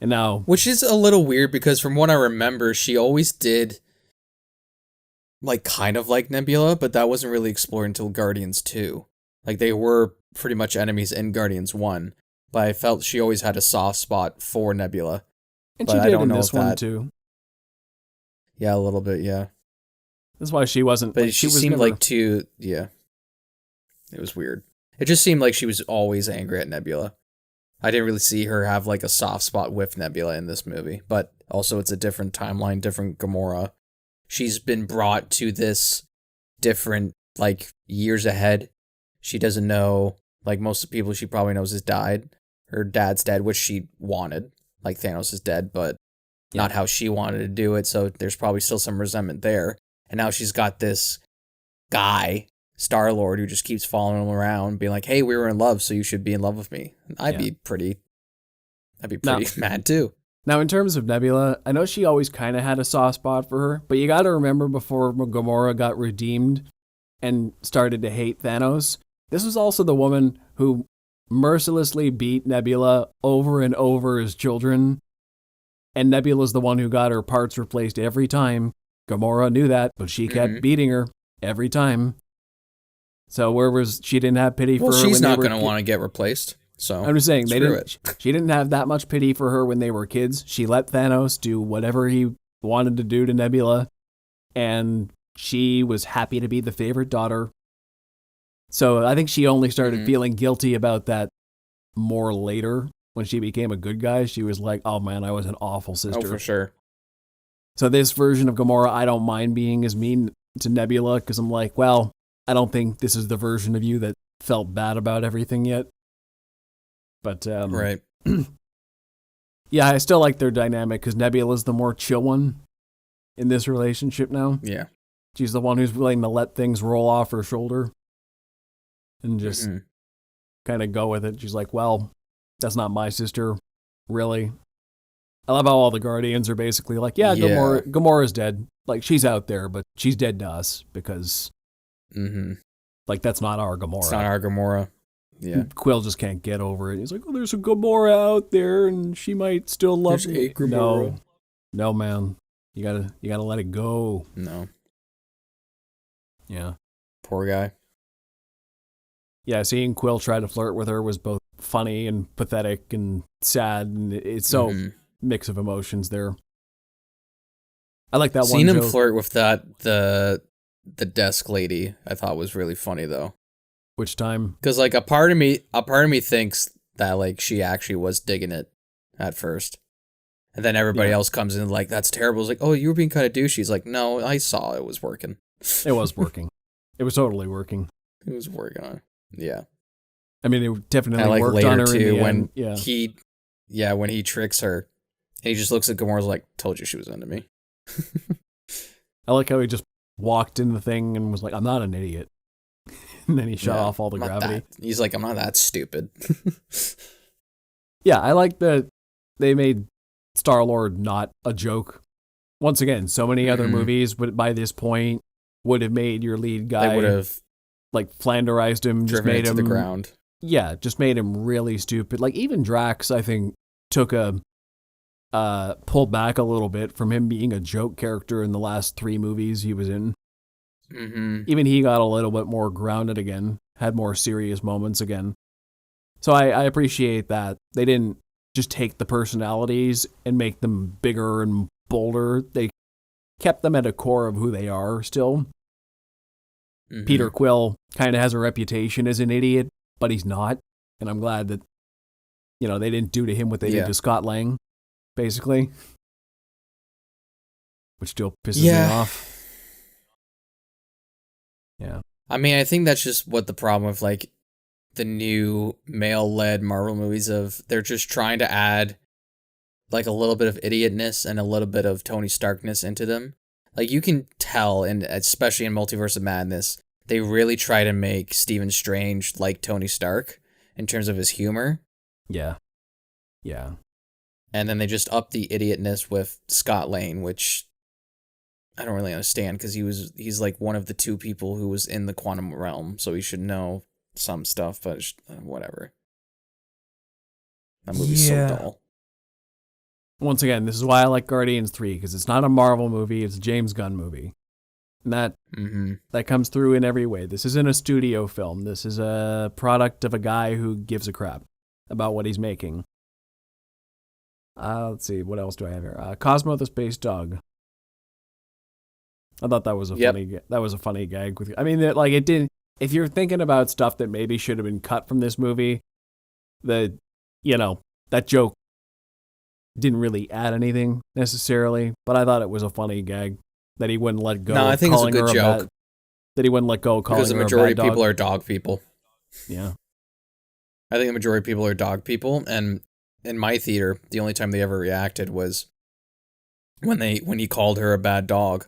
And now... Which is a little weird because from what I remember, she always did like kind of like Nebula, but that wasn't really explored until Guardians 2. Like they were pretty much enemies in Guardians 1, but I felt she always had a soft spot for Nebula. And but she I did don't in know this if one that... too. Yeah, a little bit, yeah. That's why she wasn't... But like, she was seemed never... like too... Yeah. It was weird. It just seemed like she was always angry at Nebula. I didn't really see her have like a soft spot with Nebula in this movie, but also it's a different timeline, different Gamora. She's been brought to this different, like, years ahead. She doesn't know, like, most of the people she probably knows has died. Her dad's dead, which she wanted. Like, Thanos is dead, but not how she wanted to do it, so there's probably still some resentment there. And now she's got this guy, Star-Lord, who just keeps following him around, being like, hey, we were in love, so you should be in love with me. I'd be pretty mad, too. Now, in terms of Nebula, I know she always kind of had a soft spot for her, but you got to remember before Gamora got redeemed and started to hate Thanos, this was also the woman who mercilessly beat Nebula over and over as children, and Nebula's the one who got her parts replaced every time. Gamora knew that, but she kept beating her every time. So she didn't have pity for her. Well, she's not going to want to get replaced. So I'm just saying she didn't have that much pity for her when they were kids. She let Thanos do whatever he wanted to do to Nebula, and she was happy to be the favorite daughter. So I think she only started feeling guilty about that more later when she became a good guy. She was like, oh man, I was an awful sister. Oh, for sure. So this version of Gamora, I don't mind being as mean to Nebula because I'm like, well, I don't think this is the version of you that felt bad about everything yet. But, right. Yeah, I still like their dynamic because Nebula's the more chill one in this relationship now. Yeah. She's the one who's willing to let things roll off her shoulder and just kind of go with it. She's like, well, that's not my sister, really. I love how all the Guardians are basically like, yeah. Gamora's dead. Like, she's out there, but she's dead to us because, like, that's not our Gamora. It's not our Gamora. Yeah. Quill just can't get over it. He's like, oh, there's a Gamora out there, and she might still love me. No, man. You gotta let it go. No. Yeah. Poor guy. Yeah, seeing Quill try to flirt with her was both funny and pathetic and sad, and it's so mix of emotions there. I like that one. Seeing him flirt with the desk lady, I thought was really funny though. Which time? Because like a part of me thinks that like she actually was digging it at first, and then everybody else comes in like that's terrible. It's like, oh, you were being kind of douchey. He's like, no, I saw it was working. It was working. It was totally working. It was working on. Yeah. I mean, it definitely worked on her too when when he tricks her, he just looks at Gamora's like, told you she was into me. I like how he just walked in the thing and was like, I'm not an idiot. And then he shut off all the gravity. He's like, I'm not that stupid. Yeah, I like that they made Star-Lord not a joke. Once again, so many other movies would by this point would have made your lead guy. They would have like flanderized him, just made him to the ground. Yeah, just made him really stupid. Like even Drax, I think, took pulled back a little bit from him being a joke character in the last 3 movies he was in. Even he got a little bit more grounded again, had more serious moments again. So I appreciate that. They didn't just take the personalities and make them bigger and bolder. They kept them at a core of who they are still. Mhm. Peter Quill kind of has a reputation as an idiot, but he's not. And I'm glad that, they didn't do to him what they did to Scott Lang, basically. Which still pisses me off. Yeah. I mean, I think that's just what the problem with, like, the new male-led Marvel movies they're just trying to add, like, a little bit of idiotness and a little bit of Tony Starkness into them. Like, you can tell, and especially in Multiverse of Madness, they really try to make Stephen Strange like Tony Stark in terms of his humor. Yeah. Yeah. And then they just up the idiotness with Scott Lang, which I don't really understand, because he's like one of the two people who was in the quantum realm, so he should know some stuff, but whatever. That movie's so dull. Once again, this is why I like Guardians 3, because it's not a Marvel movie, it's a James Gunn movie. And that comes through in every way. This isn't a studio film. This is a product of a guy who gives a crap about what he's making. Let's see, what else do I have here? Cosmo the Space Dog. I thought that was a funny gag. I mean, it didn't. If you're thinking about stuff that maybe should have been cut from this movie, that joke didn't really add anything necessarily. But I thought it was a funny gag that he wouldn't let go. No, I think it's a good joke. That he wouldn't let go of calling her a bad dog. Because the majority of people are dog people. Yeah. I think the majority of people are dog people, and in my theater, the only time they ever reacted was when he called her a bad dog.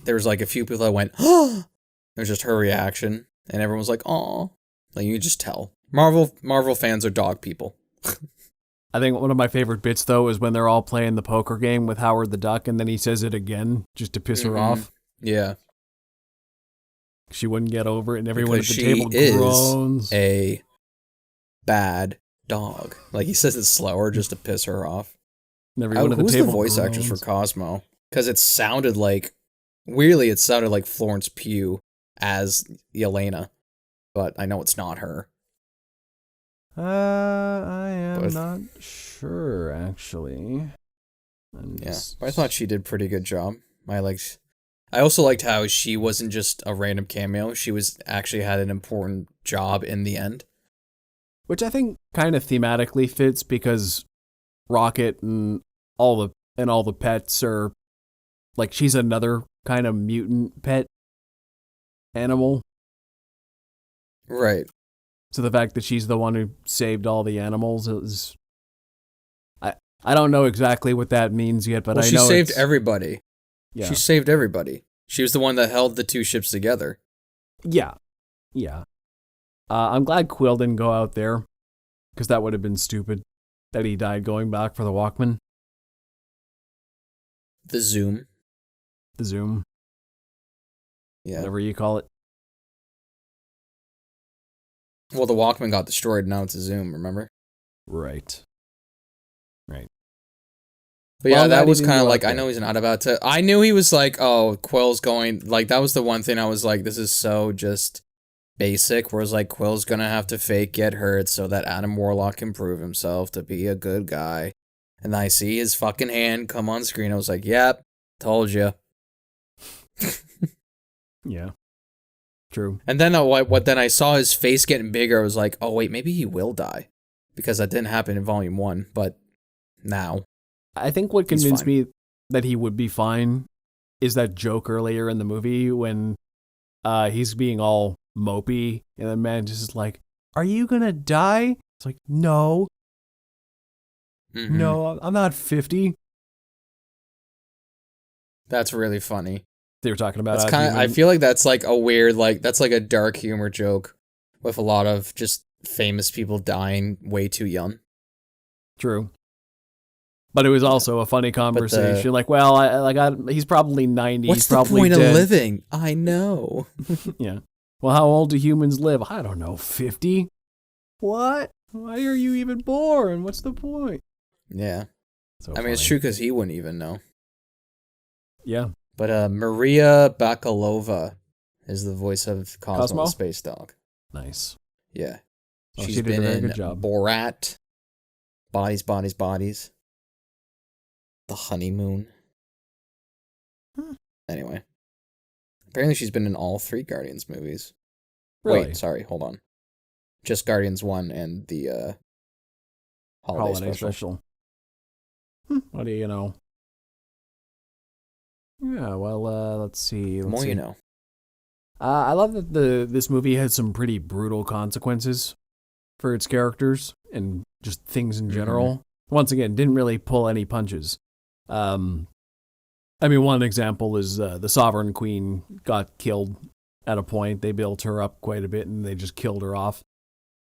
There was like a few people that went, oh! It was just her reaction, and everyone was like, oh. Like, you could just tell. Marvel fans are dog people. I think one of my favorite bits, though, is when they're all playing the poker game with Howard the Duck, and then he says it again just to piss her off. Yeah. She wouldn't get over it, and everyone because at the table groans. She is a bad dog. Like, he says it slower just to piss her off. And everyone at the who's table the voice groans. actress for Cosmo? Because it sounded like Florence Pugh as Yelena, but I know it's not her. I am not sure, actually. But I thought she did a pretty good job. I also liked how she wasn't just a random cameo. She actually had an important job in the end. Which I think kind of thematically fits, because Rocket and all the pets are like, she's another kind of mutant pet animal. Right. So the fact that she's the one who saved all the animals is... I don't know exactly what that means yet, but I know she saved everybody. Yeah. She saved everybody. She was the one that held the two ships together. Yeah. Yeah. I'm glad Quill didn't go out there, because that would have been stupid, that he died going back for the Walkman. The Zoom. Yeah. Whatever you call it. Well, the Walkman got destroyed, now it's a Zoom, remember? Right. But yeah, that was kind of like, I know he's not about to... I knew he was like, oh, Quill's going... Like, that was the one thing I was like, this is so just basic, whereas like, Quill's gonna have to fake get hurt so that Adam Warlock can prove himself to be a good guy. And I see his fucking hand come on screen, I was like, yep, told you. Yeah. True. And then then I saw his face getting bigger, I was like, oh wait, maybe he will die. Because that didn't happen in Volume 1, but now... I think what convinced me that he would be fine is that joke earlier in the movie when he's being all mopey, and the man just is like, are you gonna die? It's like, no. No, I'm not 50. That's really funny. They were talking about... That's kind of, I feel like that's like a weird, like, that's like a dark humor joke with a lot of just famous people dying way too young. True. But it was also a funny conversation. He's probably 90. What's he's probably the point dead. of living? I know. Yeah. Well, how old do humans live? I don't know, 50? What? Why are you even born? What's the point? Yeah. So I mean, it's true because he wouldn't even know. Yeah. But Maria Bakalova is the voice of Cosmo the Space Dog. Nice. Yeah. Well, She's she did been a very in good job. Borat, Bodies, Bodies, Bodies, The Honeymoon. Anyway, apparently she's been in all 3 Guardians movies. Really? Wait, sorry, hold on. Just Guardians 1 and the holiday special. What do you know? Yeah, well, let's see. The more you know. I love that this movie had some pretty brutal consequences for its characters and just things in general. Once again, didn't really pull any punches. I mean, one example is the Sovereign Queen got killed at a point. They built her up quite a bit and they just killed her off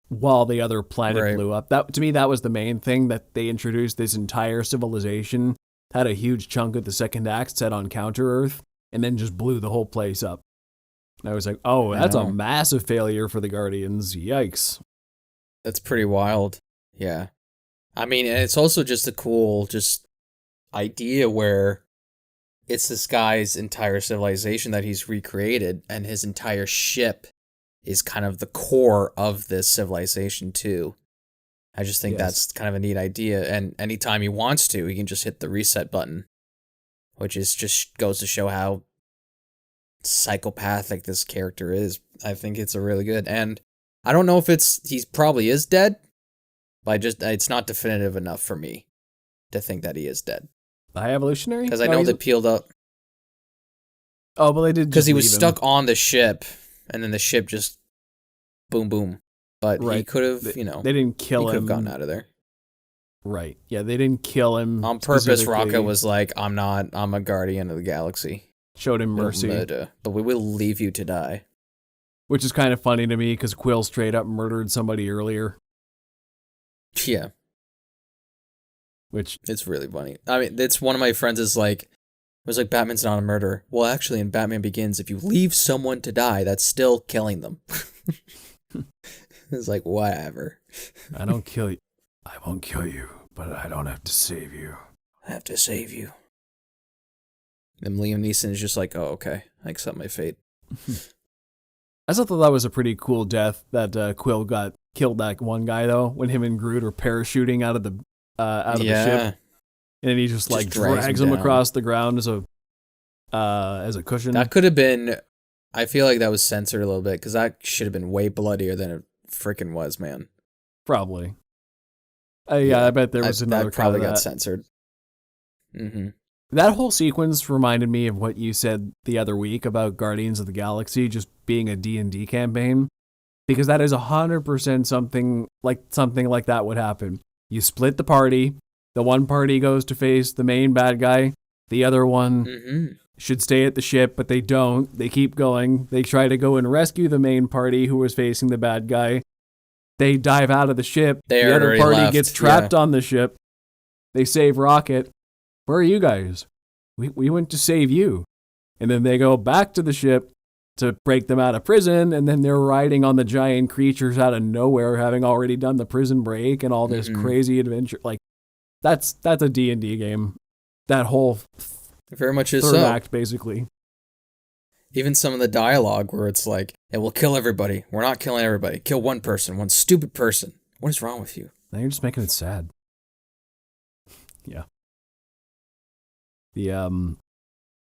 while the other planet blew up. That, to me, that was the main thing, that they introduced this entire civilization, had a huge chunk of the second act set on Counter-Earth, and then just blew the whole place up. And I was like, oh, that's a massive failure for the Guardians. Yikes. That's pretty wild. Yeah. I mean, and it's also just a cool idea where it's this guy's entire civilization that he's recreated, and his entire ship is kind of the core of this civilization too. I just think that's kind of a neat idea, and anytime he wants to, he can just hit the reset button, which is just goes to show how psychopathic this character is. I think it's a really good, and I don't know if he probably is dead, but it's not definitive enough for me to think that he is dead. The High Evolutionary? Because I know they peeled up. Oh, but they did, because he was stuck on the ship, and then the ship just boom, boom. But he could have, they didn't kill him. He could have gotten out of there. Right. Yeah, they didn't kill him. On purpose, Rocket was like, I'm a guardian of the galaxy. Showed him mercy. But we will leave you to die. Which is kind of funny to me, because Quill straight up murdered somebody earlier. Yeah. Which... It's really funny. I mean, it's one of my friends was like, Batman's not a murderer. Well, actually, in Batman Begins, if you leave someone to die, that's still killing them. It's like, whatever. I don't kill you. I won't kill you, but I don't have to save you. I have to save you. And Liam Neeson is just like, oh, okay, I accept my fate. I still thought that was a pretty cool death, that Quill killed that one guy, though, when him and Groot are parachuting out of the ship. And then he just drags him across the ground as a cushion. That could have been... I feel like that was censored a little bit, because that should have been way bloodier than it freaking was, man. Probably. I bet there was another that probably cut of got that. censored. Mm-hmm. That whole sequence reminded me of what you said the other week about Guardians of the Galaxy just being a D&D campaign, because that is 100% something like that would happen. You split the party. The one party goes to face the main bad guy. The other one should stay at the ship, but they don't. They keep going. They try to go and rescue the main party who was facing the bad guy. They dive out of the ship. The other party gets trapped on the ship. They save Rocket. Where are you guys? We went to save you. And then they go back to the ship to break them out of prison, and then they're riding on the giant creatures out of nowhere, having already done the prison break and all this crazy adventure. Like, that's a D&D game. That whole very much is third act, basically. Even some of the dialogue where it's like, "It will kill everybody. We're not killing everybody. Kill one person, one stupid person. What is wrong with you?" Now you're just making it sad. Yeah.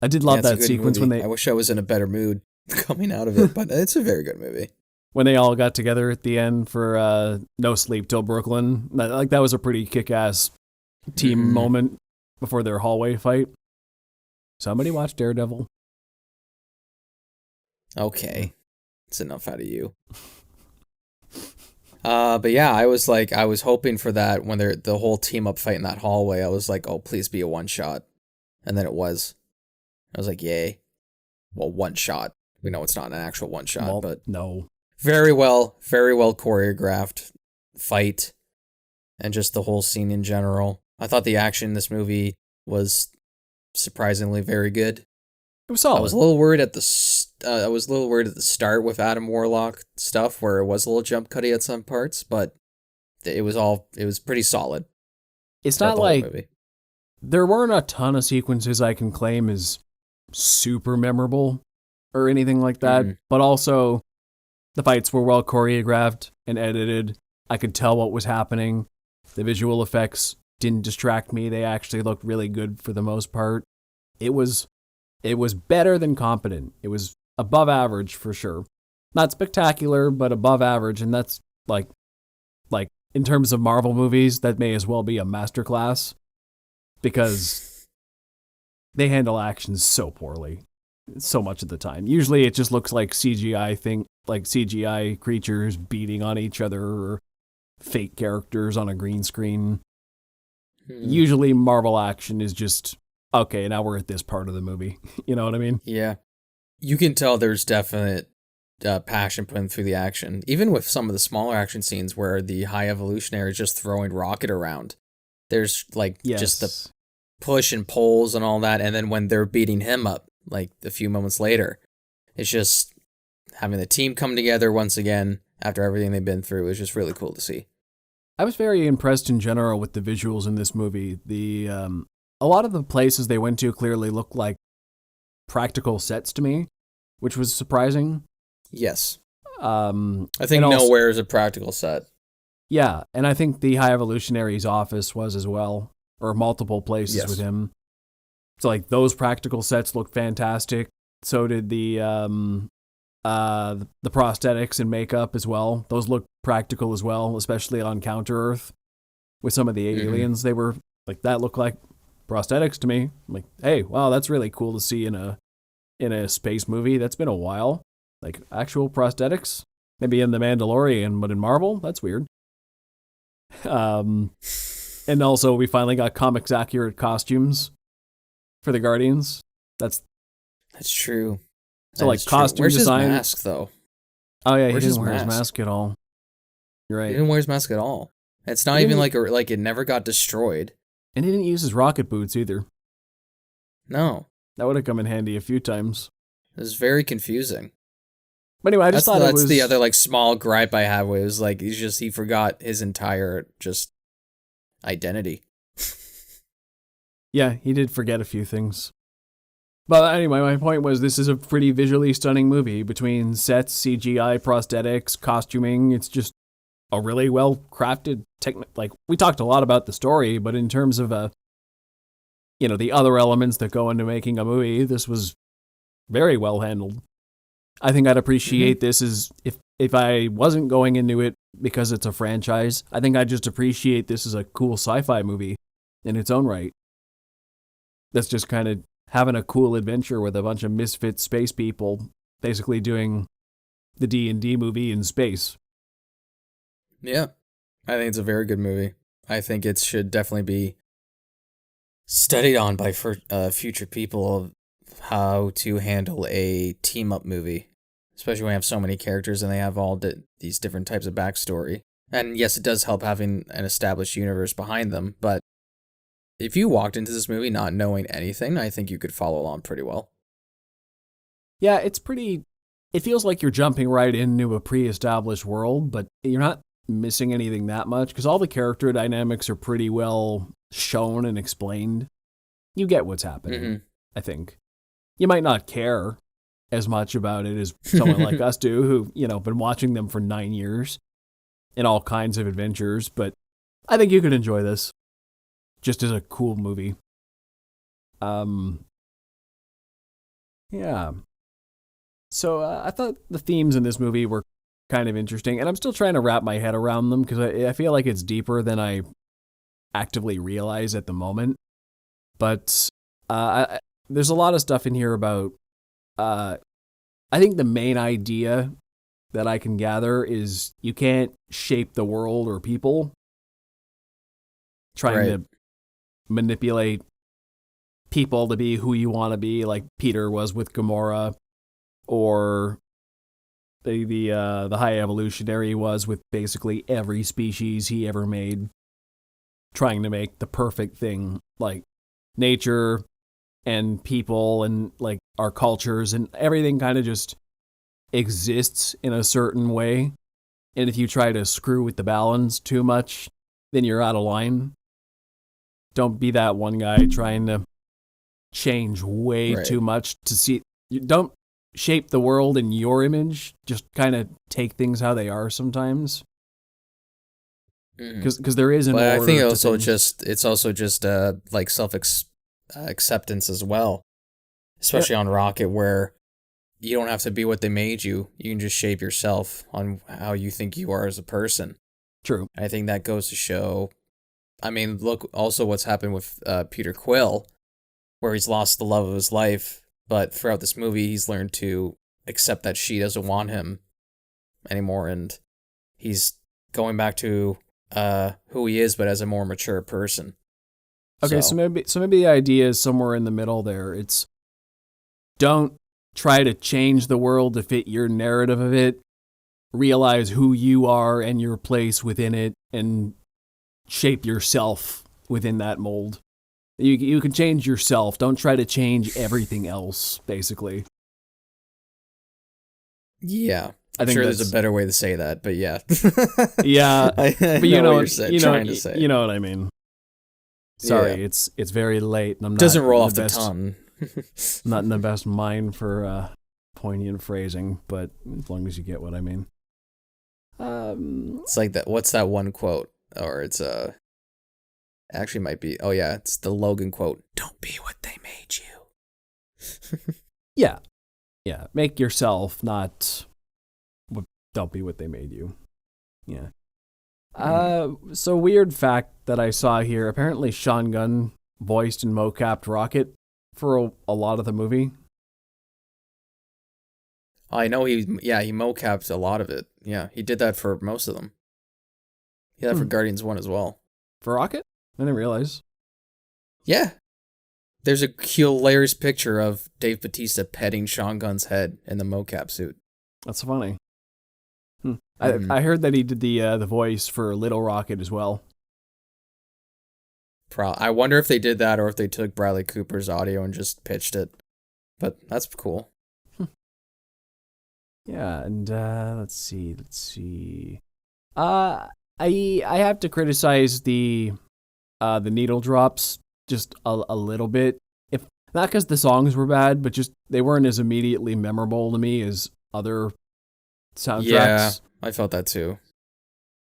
I did love that sequence movie. I wish I was in a better mood coming out of it, but it's a very good movie. When they all got together at the end for No Sleep Till Brooklyn, that was a pretty kick-ass team moment before their hallway fight. Somebody watch Daredevil. Okay. It's enough out of you. But yeah, I was hoping for that when the whole team up fight in that hallway. I was like, oh, please be a one shot. And then it was. I was like, yay. Well, one shot. We know it's not an actual one shot, but no. Very well choreographed fight, and just the whole scene in general. I thought the action in this movie was surprisingly very good. It was solid. I was a little worried at the start with Adam Warlock stuff, where it was a little jump cutty at some parts, but it was pretty solid. It's not like there weren't a ton of sequences I can claim as super memorable or anything like that, but also the fights were well choreographed and edited. I could tell what was happening. The visual effects didn't distract me. They actually looked really good for the most part. It was It was better than competent. It was above average for sure. Not spectacular, but above average, and that's like in terms of Marvel movies, that may as well be a masterclass because they handle action so poorly so much of the time. Usually it just looks like CGI creatures beating on each other or fake characters on a green screen. Usually Marvel action is just, okay, now we're at this part of the movie. You know what I mean? Yeah. You can tell there's definite passion put through the action. Even with some of the smaller action scenes where the High Evolutionary is just throwing Rocket around. There's just the push and pulls and all that. And then when they're beating him up, like a few moments later, it's just having the team come together once again after everything they've been through is just really cool to see. I was very impressed in general with the visuals in this movie. A lot of the places they went to clearly looked like practical sets to me, which was surprising. Yes. I think nowhere is a practical set. Yeah, and I think the High Evolutionary's office was as well, or multiple places with him. So like those practical sets look fantastic. So did the prosthetics and makeup as well. Those look practical as well, especially on Counter Earth with some of the aliens. They were like, that looked like prosthetics to me. I'm like, hey, wow, that's really cool to see in a space movie. That's been a while. Like actual prosthetics, maybe in The Mandalorian, but in Marvel, that's weird. And also we finally got comics accurate costumes for the Guardians. That's true. So like costume design. Where's his mask though? Oh yeah, he didn't wear his mask at all. You're right. He didn't wear his mask at all. It's not even like it never got destroyed. And he didn't use his rocket boots either. No. That would have come in handy a few times. It was very confusing. But anyway, I just thought that's the other small gripe I have with it was he forgot his entire just identity. Yeah, he did forget a few things. But anyway, my point was this is a pretty visually stunning movie between sets, CGI, prosthetics, costuming. It's just a really well-crafted we talked a lot about the story, but in terms of the other elements that go into making a movie, this was very well handled. I think I'd appreciate this as if I wasn't going into it because it's a franchise, I think I'd just appreciate this as a cool sci-fi movie in its own right. That's just kind of having a cool adventure with a bunch of misfit space people basically doing the D&D movie in space. Yeah, I think it's a very good movie. I think it should definitely be studied on by future people of how to handle a team-up movie, especially when you have so many characters and they have all these different types of backstory. And yes, it does help having an established universe behind them, but if you walked into this movie not knowing anything, I think you could follow along pretty well. Yeah, it feels like you're jumping right into a pre-established world, but you're not missing anything that much because all the character dynamics are pretty well shown and explained. You get what's happening, I think. You might not care as much about it as someone like us do, who, been watching them for 9 years in all kinds of adventures, but I think you could enjoy this just as a cool movie. Yeah. So I thought the themes in this movie were kind of interesting, and I'm still trying to wrap my head around them because I feel like it's deeper than I actively realize at the moment. But there's a lot of stuff in here about, I think the main idea that I can gather is you can't shape the world or people. Trying to manipulate people to be who you want to be, like Peter was with Gamora, or the High Evolutionary was with basically every species he ever made, trying to make the perfect thing, like nature and people and like our cultures and everything kind of just exists in a certain way. And if you try to screw with the balance too much, then you're out of line. Don't be that one guy trying to change way too much to see. You don't shape the world in your image. Just kind of take things how they are sometimes. Because there is an order. I think it's also just like self acceptance as well. especially on Rocket, where you don't have to be what they made you. You can just shape yourself on how you think you are as a person. True. I think that goes to show. I mean, look also what's happened with Peter Quill, where he's lost the love of his life, but throughout this movie, he's learned to accept that she doesn't want him anymore, and he's going back to who he is, but as a more mature person. Okay, so maybe the idea is somewhere in the middle there. It's don't try to change the world to fit your narrative of it. Realize who you are and your place within it, and shape yourself within that mold. You can change yourself. Don't try to change everything else, basically. Yeah. I'm sure there's a better way to say that, but yeah. Yeah. But you know what you're trying to say. You know what I mean. Sorry, it's very late and I'm not doesn't roll off the tongue. Not in the best mind for poignant phrasing, but as long as you get what I mean. It's like that. What's that one quote? Or it's actually might be. Oh yeah, it's the Logan quote. Don't be what they made you. Yeah. Make yourself, not. Don't be what they made you. Yeah. So weird fact that I saw here. Apparently, Sean Gunn voiced and mocapped Rocket for a lot of the movie. I know he mocapped a lot of it. Yeah, he did that for most of them. He did that for Guardians 1 as well. For Rocket? I didn't realize. Yeah. There's a hilarious picture of Dave Bautista petting Sean Gunn's head in the mocap suit. That's funny. I heard that he did the voice for Little Rocket as well. I wonder if they did that or if they took Bradley Cooper's audio and just pitched it. But that's cool. Yeah, and let's see. I have to criticize the needle drops just a little bit. If not because the songs were bad, but just they weren't as immediately memorable to me as other soundtracks. Yeah, I felt that too.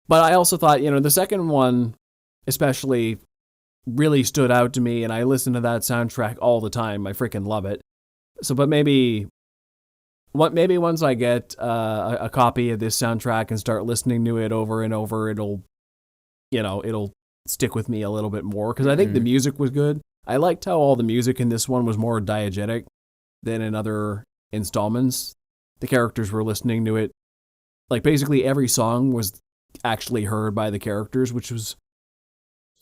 But I also thought, the second one especially really stood out to me, and I listen to that soundtrack all the time. I freaking love it. So, but maybe once I get a copy of this soundtrack and start listening to it over and over, it'll stick with me a little bit more, because I think the music was good. I liked how all the music in this one was more diegetic than in other installments. The characters were listening to it. Like, basically every song was actually heard by the characters, which was...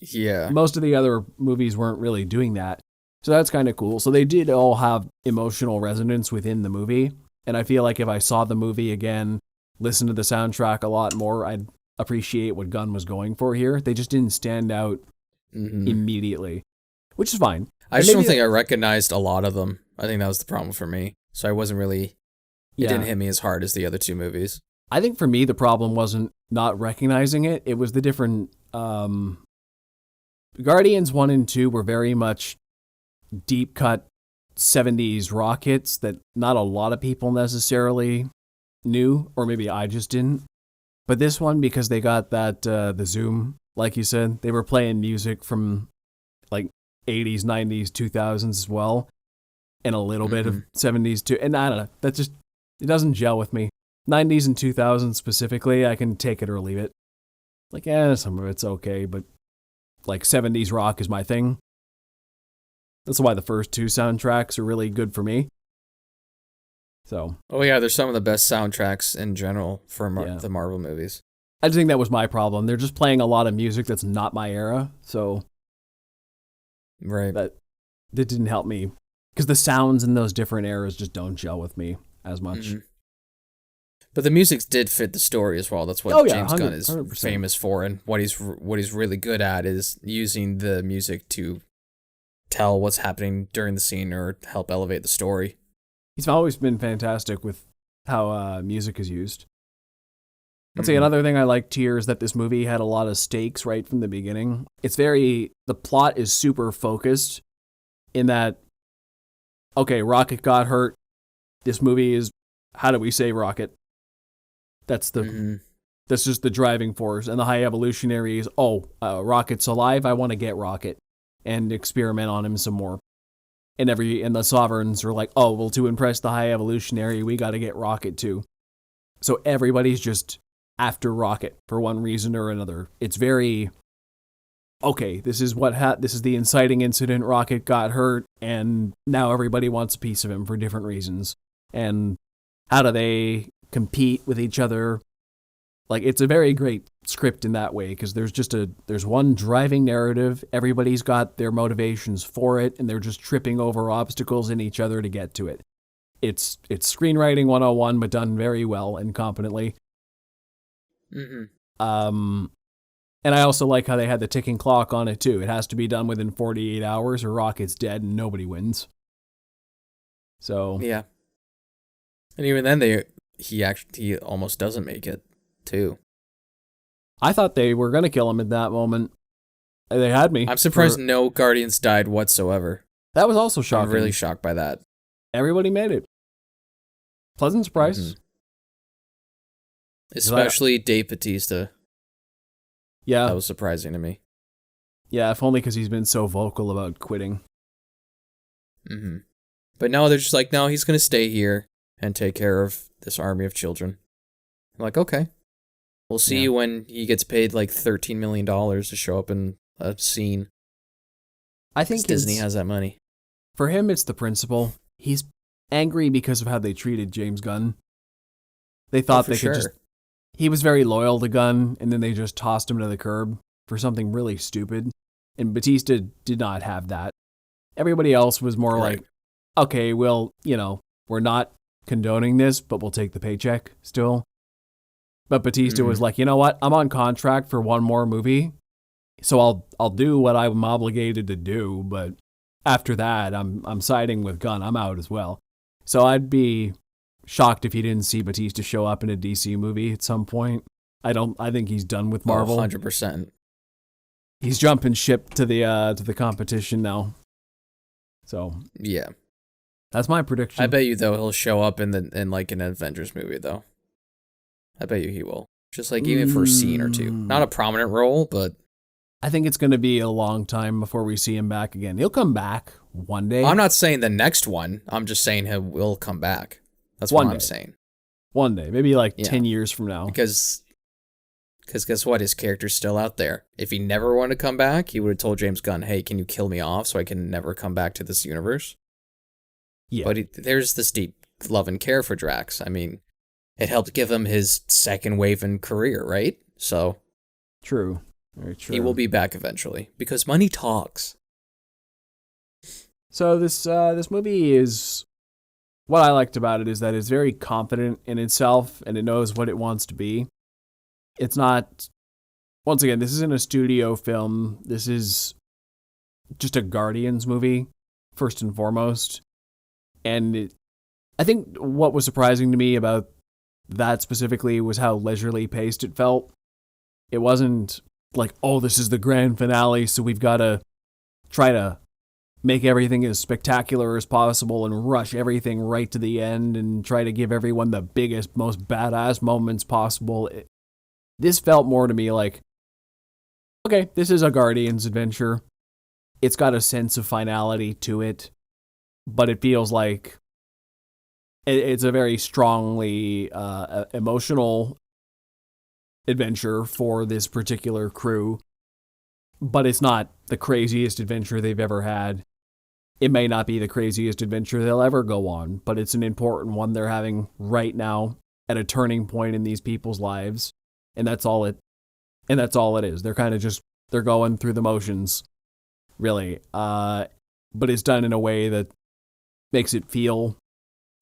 Yeah. Most of the other movies weren't really doing that. So that's kind of cool. So they did all have emotional resonance within the movie. And I feel like if I saw the movie again, listened to the soundtrack a lot more, I'd appreciate what Gunn was going for here. They just didn't stand out immediately, which is fine. I just don't think I recognized a lot of them. I think that was the problem for me. So I wasn't really... It didn't hit me as hard as the other two movies. I think for me, the problem wasn't not recognizing it. It was the different... Guardians 1 and 2 were very much deep-cut 70s rock hits that not a lot of people necessarily knew, or maybe I just didn't. But this one, because they got that, the Zoom, like you said, they were playing music from like 80s, 90s, 2000s as well, and a little bit of 70s too. And I don't know, that just, it doesn't gel with me. 90s and 2000s specifically, I can take it or leave it. Like, some of it's okay, but like 70s rock is my thing. That's why the first two soundtracks are really good for me. So. Oh yeah, they're some of the best soundtracks in general for the Marvel movies. I just think that was my problem. They're just playing a lot of music that's not my era, so. Right. That didn't help me. Because the sounds in those different eras just don't gel with me as much. But the music did fit the story as well. That's what James Gunn is 100%. famous for, and what he's really good at is using the music to tell what's happening during the scene or help elevate the story. He's always been fantastic with how music is used. I'd say another thing I liked here is that this movie had a lot of stakes right from the beginning. The plot is super focused in that, okay, Rocket got hurt. This movie is, how do we save Rocket? That's that's just the driving force. And the High Evolutionary is, Rocket's alive, I want to get Rocket and experiment on him some more. And the Sovereigns are like, oh, well, to impress the High Evolutionary, we got to get Rocket too. So everybody's just after Rocket for one reason or another. It's very, okay, this is this is the inciting incident. Rocket got hurt, and now everybody wants a piece of him for different reasons. And how do they compete with each other? Like, it's a very great script in that way, because there's one driving narrative. Everybody's got their motivations for it, and they're just tripping over obstacles in each other to get to it. It's screenwriting 101, but done very well and competently. Mm-hmm. And I also like how they had the ticking clock on it too. It has to be done within 48 hours, or Rocket's dead and nobody wins. So yeah, and even then, he almost doesn't make it too. I thought they were gonna kill him at that moment. They had me. I'm surprised no Guardians died whatsoever. That was also shocking. I'm really shocked by that. Everybody made it. Pleasant surprise. Mm-hmm. Especially Dave Bautista. Yeah. That was surprising to me. Yeah, if only because he's been so vocal about quitting. Mm-hmm. But now they're just like, no, he's going to stay here and take care of this army of children. I'm like, okay. We'll see you when he gets paid like $13 million to show up in a scene. I think Disney has that money. For him, it's the principle. He's angry because of how they treated James Gunn. They thought they could just... He was very loyal to Gunn, and then they just tossed him to the curb for something really stupid. And Bautista did not have that. Everybody else was more like, okay, well, we're not condoning this, but we'll take the paycheck still. But Bautista was like, you know what? I'm on contract for one more movie, so I'll do what I'm obligated to do. But after that, I'm siding with Gunn. I'm out as well. So I'd be shocked if you didn't see Bautista show up in a DC movie at some point. I think he's done with Marvel. 100%. He's jumping ship to the competition now. So yeah, that's my prediction. I bet you though he'll show up in like an Avengers movie though. I bet you he will. Just like even for a scene or two. Not a prominent role, but I think it's going to be a long time before we see him back again. He'll come back one day. I'm not saying the next one. I'm just saying he will come back. That's what I'm saying. One day, maybe like 10 years from now. Because guess what? His character's still out there. If he never wanted to come back, he would have told James Gunn, hey, can you kill me off so I can never come back to this universe? Yeah. But there's this deep love and care for Drax. I mean, it helped give him his second wave in career, right? So true. Very true. He will be back eventually because money talks. So this movie is... What I liked about it is that it's very confident in itself and it knows what it wants to be. It's not... Once again, this isn't a studio film. This is just a Guardians movie, first and foremost. And I think what was surprising to me about that specifically was how leisurely paced it felt. It wasn't like, oh, this is the grand finale, so we've got to try to make everything as spectacular as possible and rush everything right to the end and try to give everyone the biggest, most badass moments possible. This felt more to me like, okay, this is a Guardians adventure. It's got a sense of finality to it, but it feels like it's a very strongly emotional adventure for this particular crew, but it's not the craziest adventure they've ever had. It may not be the craziest adventure they'll ever go on, but it's an important one they're having right now at a turning point in these people's lives, and that's all it is. They're kind of just they're going through the motions, really. But it's done in a way that makes it feel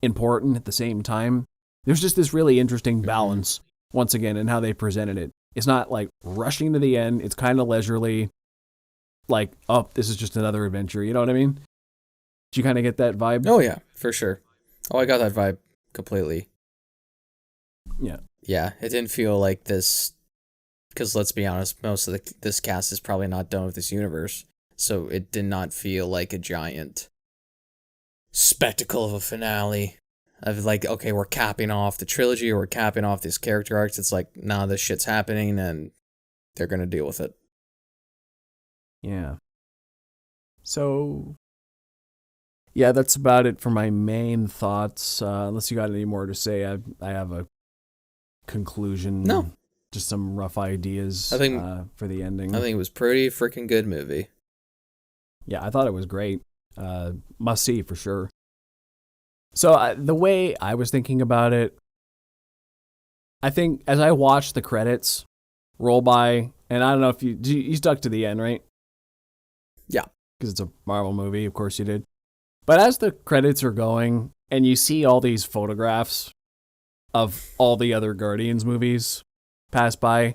important at the same time. There's just this really interesting balance, once again, in how they presented it. It's not like rushing to the end. It's kind of leisurely, like, oh, this is just another adventure. You know what I mean? Did you kind of get that vibe? Oh, yeah, for sure. Oh, I got that vibe completely. Yeah. Yeah, it didn't feel like this, because let's be honest, most of this cast is probably not done with this universe, so it did not feel like a giant spectacle of a finale of like, okay, we're capping off the trilogy or we're capping off these character arcs. It's like, nah, this shit's happening and they're going to deal with it. Yeah. So Yeah, that's about it for my main thoughts. Unless you got any more to say, I have a conclusion. No. Just some rough ideas I think for the ending. I think it was pretty freaking good movie. Yeah, I thought it was great. Must see for sure. So the way I was thinking about it, I think as I watched the credits roll by, and I don't know if you stuck to the end, right? Yeah. Because it's a Marvel movie, of course you did. But as the credits are going, and you see all these photographs of all the other Guardians movies pass by,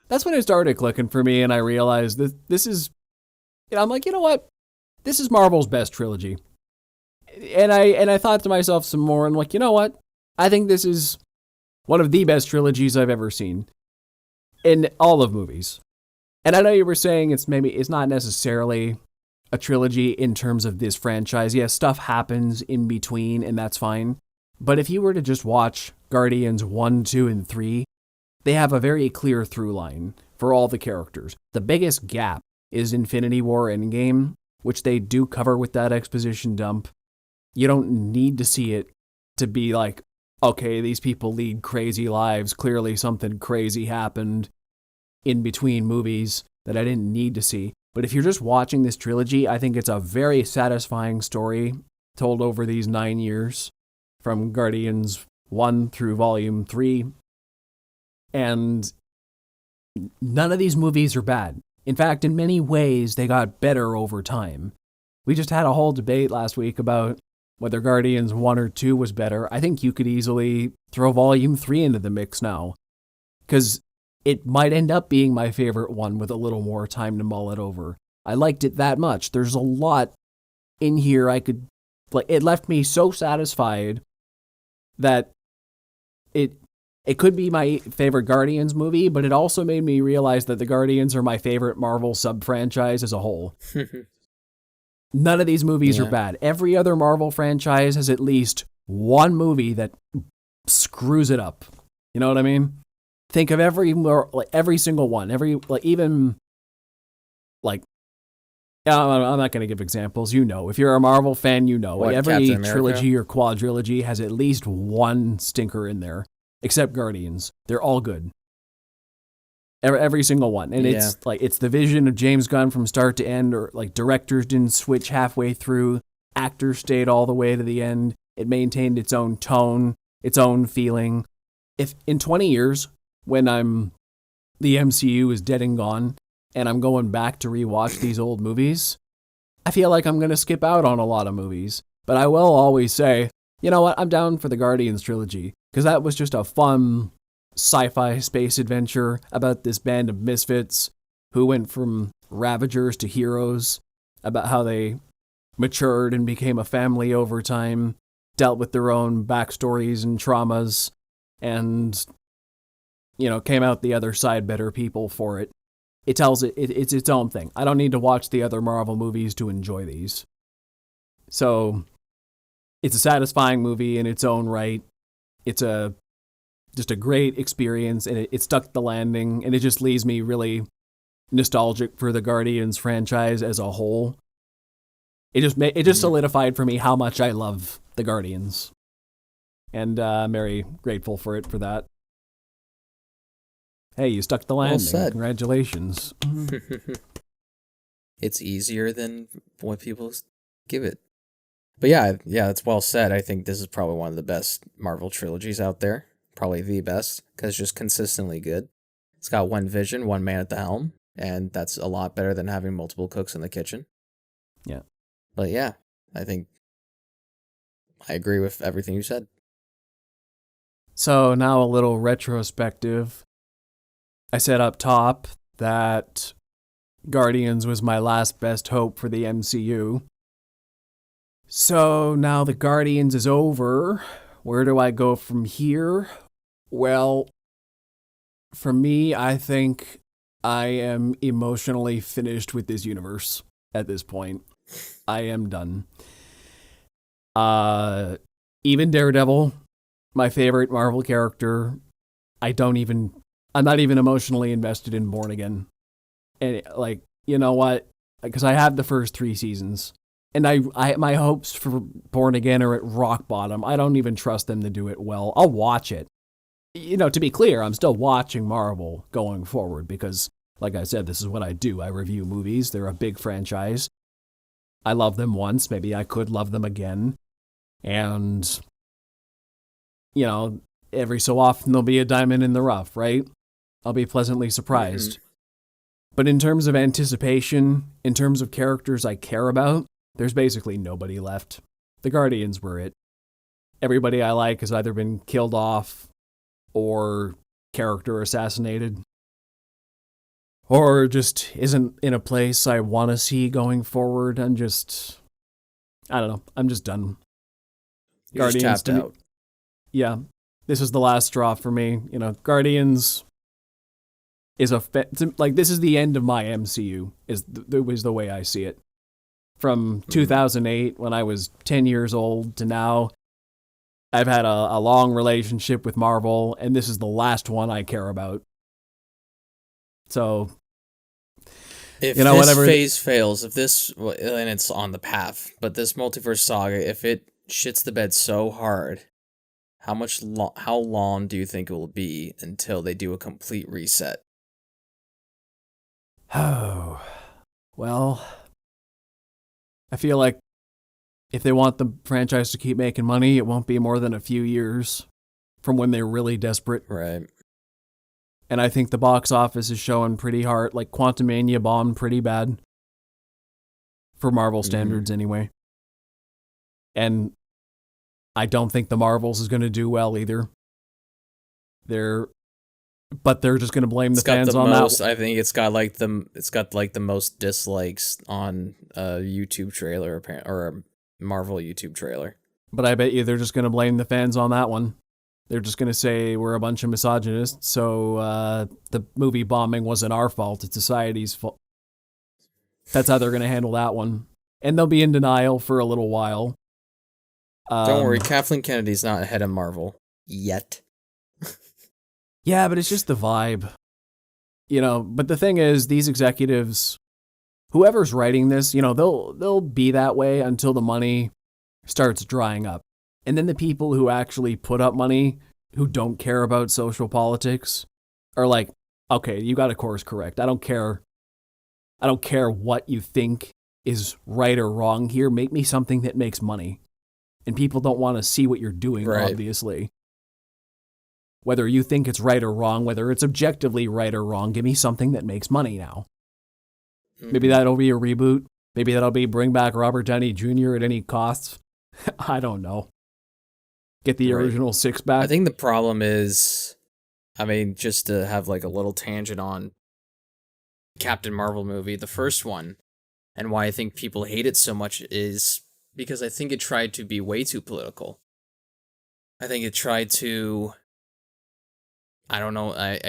that's when it started clicking for me, and I realized that this is, I'm like, you know what? This is Marvel's best trilogy. And I thought to myself some more, and like, you know what? I think this is one of the best trilogies I've ever seen in all of movies. And I know you were saying it's not necessarily a trilogy in terms of this franchise. Yes, stuff happens in between, and that's fine. But if you were to just watch Guardians 1, 2, and 3, they have a very clear through line for all the characters. The biggest gap is Infinity War Endgame, which they do cover with that exposition dump. You don't need to see it to be like, okay, these people lead crazy lives. Clearly something crazy happened in between movies that I didn't need to see. But if you're just watching this trilogy, I think it's a very satisfying story told over these 9 years from Guardians 1 through Volume 3. And none of these movies are bad. In fact, in many ways, they got better over time. We just had a whole debate last week about whether Guardians 1 or 2 was better. I think you could easily throw Volume 3 into the mix now, because it might end up being my favorite one with a little more time to mull it over. I liked it that much. There's a lot in here it left me so satisfied that it could be my favorite Guardians movie, but it also made me realize that the Guardians are my favorite Marvel sub-franchise as a whole. None of these movies are bad. Every other Marvel franchise has at least one movie that screws it up. You know what I mean? Think of every single one. I'm not going to give examples. You know, if you're a Marvel fan, you know. Every trilogy or quadrilogy has at least one stinker in there, except Guardians. They're all good. Every single one. And it's the vision of James Gunn from start to end, or like directors didn't switch halfway through. Actors stayed all the way to the end. It maintained its own tone, its own feeling. If in 20 years, when the MCU is dead and gone, and I'm going back to rewatch these old movies, I feel like I'm going to skip out on a lot of movies. But I will always say, you know what, I'm down for the Guardians trilogy, because that was just a fun sci-fi space adventure about this band of misfits who went from ravagers to heroes, about how they matured and became a family over time, dealt with their own backstories and traumas, and, came out the other side better people for it. It's its own thing. I don't need to watch the other Marvel movies to enjoy these. So, it's a satisfying movie in its own right. It's just a great experience, and it stuck the landing, and it just leaves me really nostalgic for the Guardians franchise as a whole. It just solidified for me how much I love the Guardians, and I'm very grateful for that. Hey, you stuck the landing. Well said. Congratulations. It's easier than what people give it. But yeah, it's well said. I think this is probably one of the best Marvel trilogies out there. Probably the best, because it's just consistently good. It's got one vision, one man at the helm, and that's a lot better than having multiple cooks in the kitchen. Yeah. But yeah, I think I agree with everything you said. So now a little retrospective. I said up top that Guardians was my last best hope for the MCU. So now the Guardians is over. Where do I go from here? Well, for me, I think I am emotionally finished with this universe at this point. I am done. Even Daredevil, my favorite Marvel character, I'm not even emotionally invested in Born Again. And you know what? Because I have the first 3 seasons. And my hopes for Born Again are at rock bottom. I don't even trust them to do it well. I'll watch it. To be clear, I'm still watching Marvel going forward because, like I said, this is what I do. I review movies. They're a big franchise. I love them once. Maybe I could love them again. And, every so often there'll be a diamond in the rough, right? I'll be pleasantly surprised. Mm-hmm. But in terms of anticipation, in terms of characters I care about, there's basically nobody left. The Guardians were it. Everybody I like has either been killed off or character assassinated, or just isn't in a place I want to see going forward. I don't know. I'm just done. You're Guardians just tapped out. Yeah. This is the last straw for me. Guardians is this is the end of my MCU, is the way I see it. From 2008, when I was 10 years old, to now, I've had a long relationship with Marvel, and this is the last one I care about. So, if this phase fails, and it's on the path, but this multiverse saga, if it shits the bed so hard, how long do you think it will be until they do a complete reset? Oh, well, I feel like if they want the franchise to keep making money, it won't be more than a few years from when they're really desperate. Right. And I think the box office is showing pretty hard. Like, Quantumania bombed pretty bad. For Marvel standards, anyway. And I don't think the Marvels is going to do well either. But they're just going to blame the fans on that. I think it's got the most dislikes on a YouTube trailer or a Marvel YouTube trailer. But I bet you they're just going to blame the fans on that one. They're just going to say we're a bunch of misogynists, so the movie bombing wasn't our fault, it's society's fault. That's how they're going to handle that one. And they'll be in denial for a little while. Don't worry, Kathleen Kennedy's not ahead of Marvel yet. Yeah, but it's just the vibe. But the thing is, these executives, whoever's writing this, they'll be that way until the money starts drying up. And then the people who actually put up money, who don't care about social politics, are like, okay, you got a course correct. I don't care what you think is right or wrong here. Make me something that makes money. And people don't want to see what you're doing, right. Obviously. Whether you think it's right or wrong, whether it's objectively right or wrong, give me something that makes money now. Mm-hmm. Maybe that'll be a reboot. Maybe that'll be bring back Robert Downey Jr. at any cost. I don't know. Get the original six back. I think the problem is, just to have like a little tangent on Captain Marvel movie, the first one, and why I think people hate it so much is because I think it tried to be way too political. I think it tried to, I don't know, I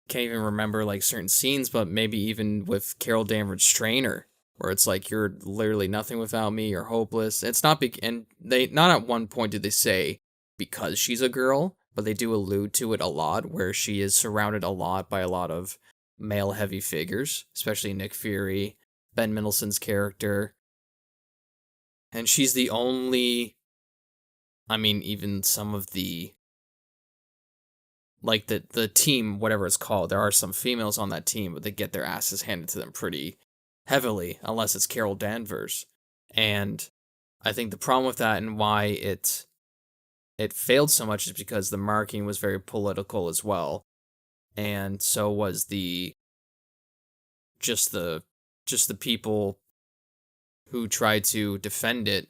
can't even remember like certain scenes, but maybe even with Carol Danvers' trainer, where it's like, you're literally nothing without me, you're hopeless. It's not big, and they, not at one point did they say because she's a girl, but they do allude to it a lot, where she is surrounded a lot by a lot of male-heavy figures, especially Nick Fury, Ben Mendelsohn's character. And she's the only, even some of the, like the team, whatever it's called, there are some females on that team, but they get their asses handed to them pretty heavily, unless it's Carol Danvers. And I think the problem with that and why it failed so much is because the marketing was very political as well. And so was just the people who tried to defend it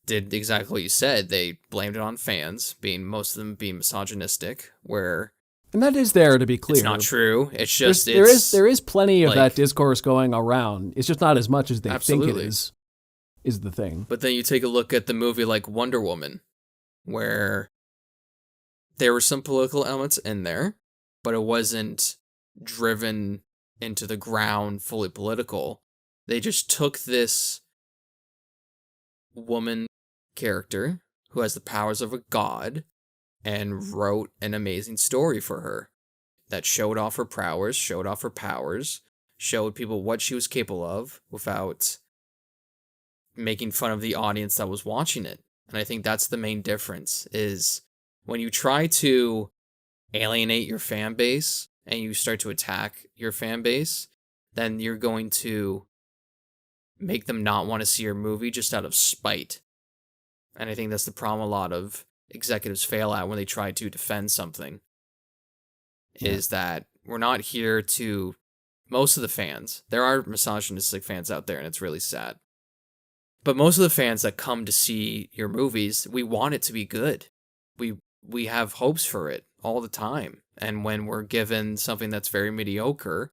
did exactly what you said. They blamed it on fans, most of them being misogynistic, and that is there, to be clear. It's not true. It's just there is plenty of that discourse going around. It's just not as much as they think it is the thing. But then you take a look at the movie like Wonder Woman, where there were some political elements in there, but it wasn't driven into the ground fully political. They just took this woman character who has the powers of a god and wrote an amazing story for her that showed off her powers, showed people what she was capable of without making fun of the audience that was watching it. And I think that's the main difference, is when you try to alienate your fan base and you start to attack your fan base, then you're going to make them not want to see your movie just out of spite. And I think that's the problem a lot of executives fail at when they try to defend something, is that we're not here to... Most of the fans, there are misogynistic fans out there, and it's really sad. But most of the fans that come to see your movies, we want it to be good. We have hopes for it all the time. And when we're given something that's very mediocre,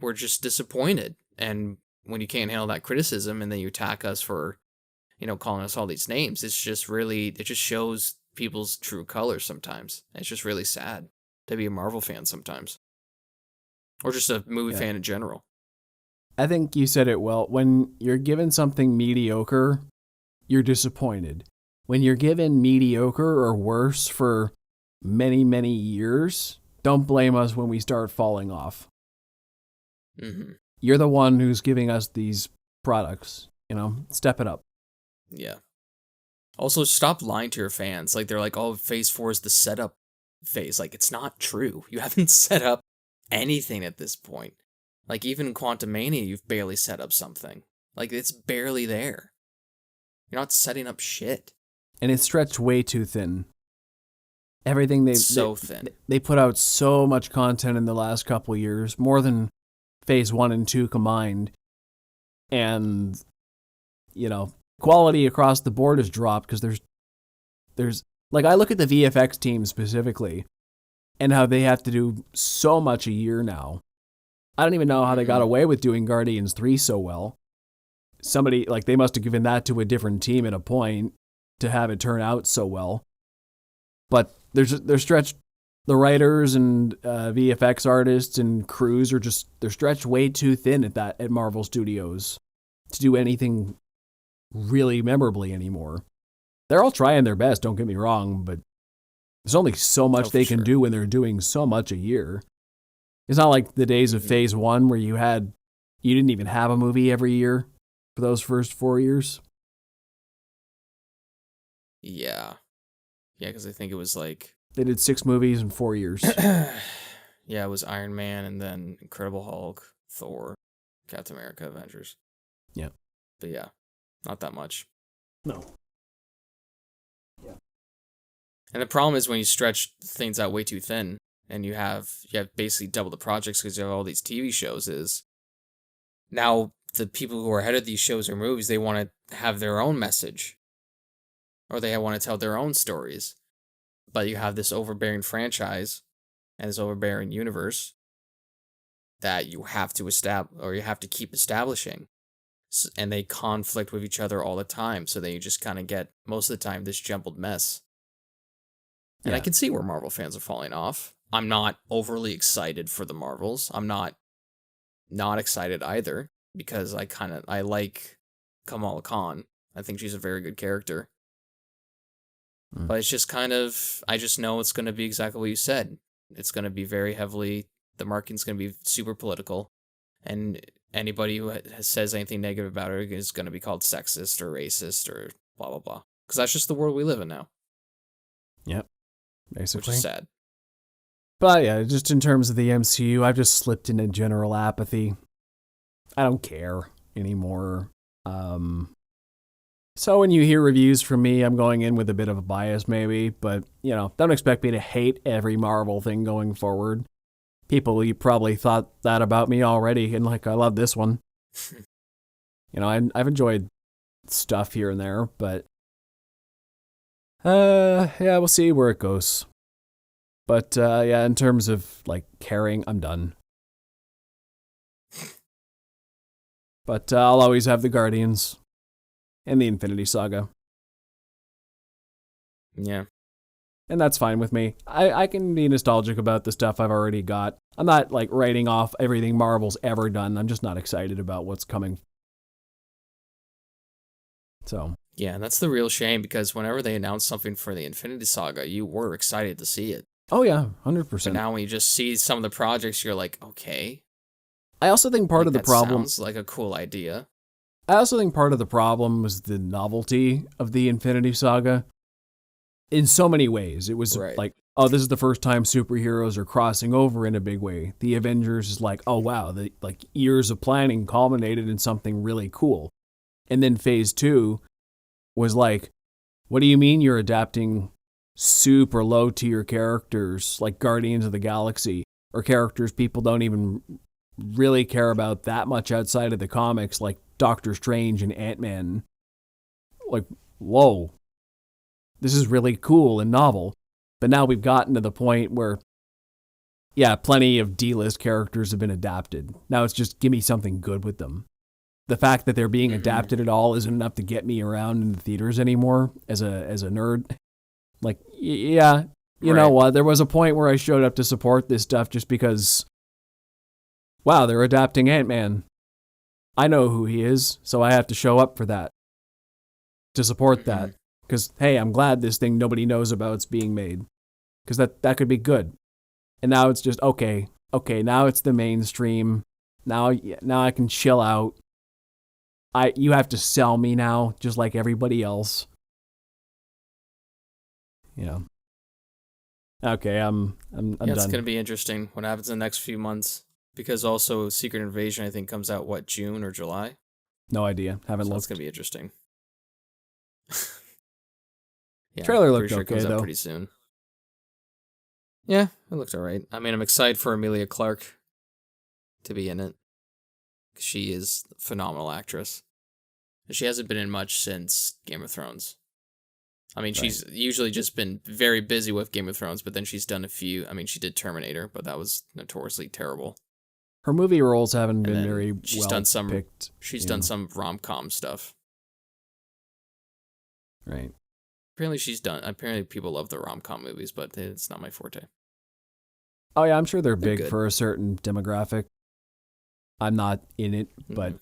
we're just disappointed. And when you can't handle that criticism and then you attack us for, calling us all these names, it's just really, it just shows people's true colors sometimes. It's just really sad to be a Marvel fan sometimes. Or just a movie fan in general. I think you said it well. When you're given something mediocre, you're disappointed. When you're given mediocre or worse for many, many years, don't blame us when we start falling off. Mm-hmm. You're the one who's giving us these products. Step it up. Yeah. Also, stop lying to your fans. Like, they're like, oh, phase 4 is the setup phase. Like, it's not true. You haven't set up anything at this point. Like, even Quantumania, you've barely set up something. Like, it's barely there. You're not setting up shit. And it's stretched way too thin. Everything thin. They put out so much content in the last couple of years, more than phase 1 and 2 combined. And, quality across the board has dropped because there's like, I look at the VFX team specifically and how they have to do so much a year now. I don't even know how they got away with doing Guardians 3 so well. Somebody, they must have given that to a different team at a point to have it turn out so well. But they're stretched, the writers and VFX artists and crews they're stretched way too thin at Marvel Studios to do anything really memorably anymore. They're all trying their best, don't get me wrong, but there's only so much they can do when they're doing so much a year. It's not like the days of phase 1 where you didn't even have a movie every year for those first 4 years. Yeah. Yeah, because I think it was like... They did 6 movies in 4 years. Yeah, it was Iron Man and then Incredible Hulk, Thor, Captain America, Avengers. Yeah. But yeah, not that much. No. Yeah. And the problem is when you stretch things out way too thin, and you have basically double the projects because you have all these TV shows, is now the people who are head of these shows or movies, they want to have their own message. Or they want to tell their own stories. But you have this overbearing franchise and this overbearing universe that you have to establish, or you have to keep establishing. And they conflict with each other all the time, so then you just kind of get, most of the time, this jumbled mess. And I can see where Marvel fans are falling off. I'm not overly excited for the Marvels. I'm not excited either, because I like Kamala Khan. I think she's a very good character. But it's just I just know it's going to be exactly what you said. It's going to be very heavily, the marketing's going to be super political. And anybody who says anything negative about her is going to be called sexist or racist or blah, blah, blah. Because that's just the world we live in now. Yep. Basically. Which is sad. But yeah, just in terms of the MCU, I've just slipped into general apathy. I don't care anymore. So when you hear reviews from me, I'm going in with a bit of a bias maybe, but, don't expect me to hate every Marvel thing going forward. People, you probably thought that about me already, and I love this one. I've enjoyed stuff here and there, but we'll see where it goes. But in terms of caring, I'm done. But I'll always have the Guardians and the Infinity Saga. Yeah. And that's fine with me. I can be nostalgic about the stuff I've already got. I'm not writing off everything Marvel's ever done. I'm just not excited about what's coming. So. Yeah, that's the real shame, because whenever they announced something for the Infinity Saga, you were excited to see it. Oh yeah, 100%. But now when you just see some of the projects, you're like, okay. I also think part of the problem... sounds like a cool idea. I also think part of the problem was the novelty of the Infinity Saga. In so many ways, it was Right. like, oh, this is the first time superheroes are crossing over in a big way. The Avengers is like, oh wow, the like years of planning culminated in something really cool. And then phase 2 was like, what do you mean you're adapting super low tier characters like Guardians of the Galaxy or characters people don't even really care about that much outside of the comics, like Doctor Strange and Ant-Man? Like, whoa. This is really cool and novel. But now we've gotten to the point where, yeah, plenty of D-list characters have been adapted. Now it's just give me something good with them. The fact that they're being adapted at all isn't enough to get me around in the theaters anymore as a nerd. Like, yeah, you know what? There was a point where I showed up to support this stuff just because, wow, they're adapting Ant-Man. I know who he is, so I have to show up for that. To support that. Because, hey, I'm glad this thing nobody knows about is being made. Because that could be good. And now it's just, okay, now it's the mainstream. Now I can chill out. You have to sell me now, just like everybody else. Yeah. Okay, I'm done. It's going to be interesting what happens in the next few months. Because also Secret Invasion, I think, comes out, June or July? No idea. Haven't looked. It's going to be interesting. Yeah, trailer looked sure okay, it comes though. Out pretty soon. Yeah, it looked alright. I mean, I'm excited for Emilia Clarke to be in it. She is a phenomenal actress. She hasn't been in much since Game of Thrones. I mean, she's usually just been very busy with Game of Thrones, but then she's done a few. I mean, she did Terminator, but that was notoriously terrible. Her movie roles haven't been very picked. She's done some rom-com stuff. Right. Apparently people love the rom-com movies, but it's not my forte. Oh yeah, I'm sure they're big for a certain demographic. I'm not in it, but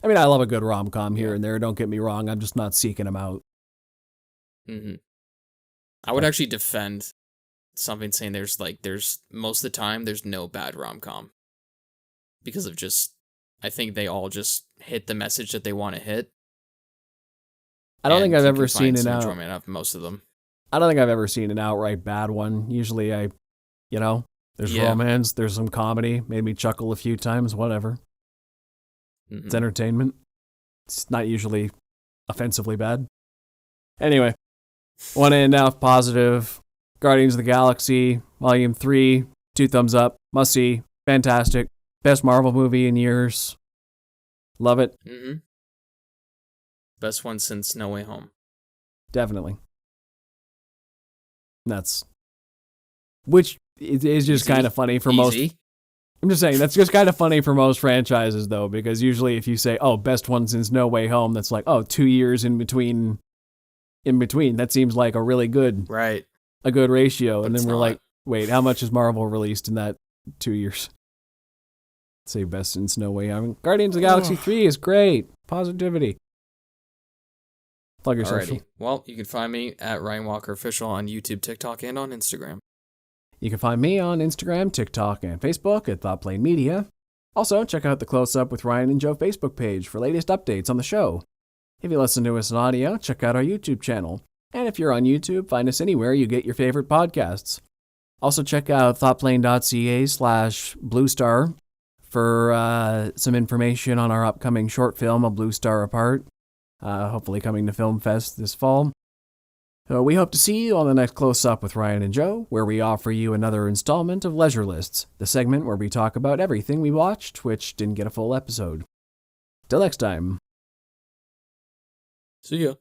I mean, I love a good rom-com here and there. Don't get me wrong. I'm just not seeking them out. I would actually defend something saying there's most of the time there's no bad rom-com. Because of I think they all just hit the message that they want to hit. I don't think I've ever seen an enjoyment out of most of them. I don't think I've ever seen an outright bad one. Usually there's romance, there's some comedy, made me chuckle a few times, whatever. It's entertainment. It's not usually offensively bad. Anyway, want to end off positive. Guardians of the Galaxy, Volume 3, 2 thumbs up, must see, fantastic, best Marvel movie in years. Love it. Best one since No Way Home. Definitely. Which is just kind of funny for most. I'm just saying, that's just kind of funny for most franchises, though, because usually if you say, oh, best one since No Way Home, that's like, oh, 2 years in between. That seems like a really good, a good ratio. But and then we're like, wait, how much has Marvel released in that 2 years? Say best since No Way Home. Guardians of the Galaxy 3 is great. Positivity. Plug yourself. Alrighty. Well, you can find me at Ryan Walker Official on YouTube, TikTok, and on Instagram. You can find me on Instagram, TikTok, and Facebook at ThoughtPlane Media. Also, check out the Close Up with Ryan and Joe Facebook page for latest updates on the show. If you listen to us in audio, check out our YouTube channel. And if you're on YouTube, find us anywhere you get your favorite podcasts. Also, check out thoughtplane.ca/Bluestar for some information on our upcoming short film, A Blue Star Apart. Hopefully coming to Film Fest this fall. We hope to see you on the next Close Up with Ryan and Joe, where we offer you another installment of Leisure Lists, the segment where we talk about everything we watched which didn't get a full episode. Till next time. See ya.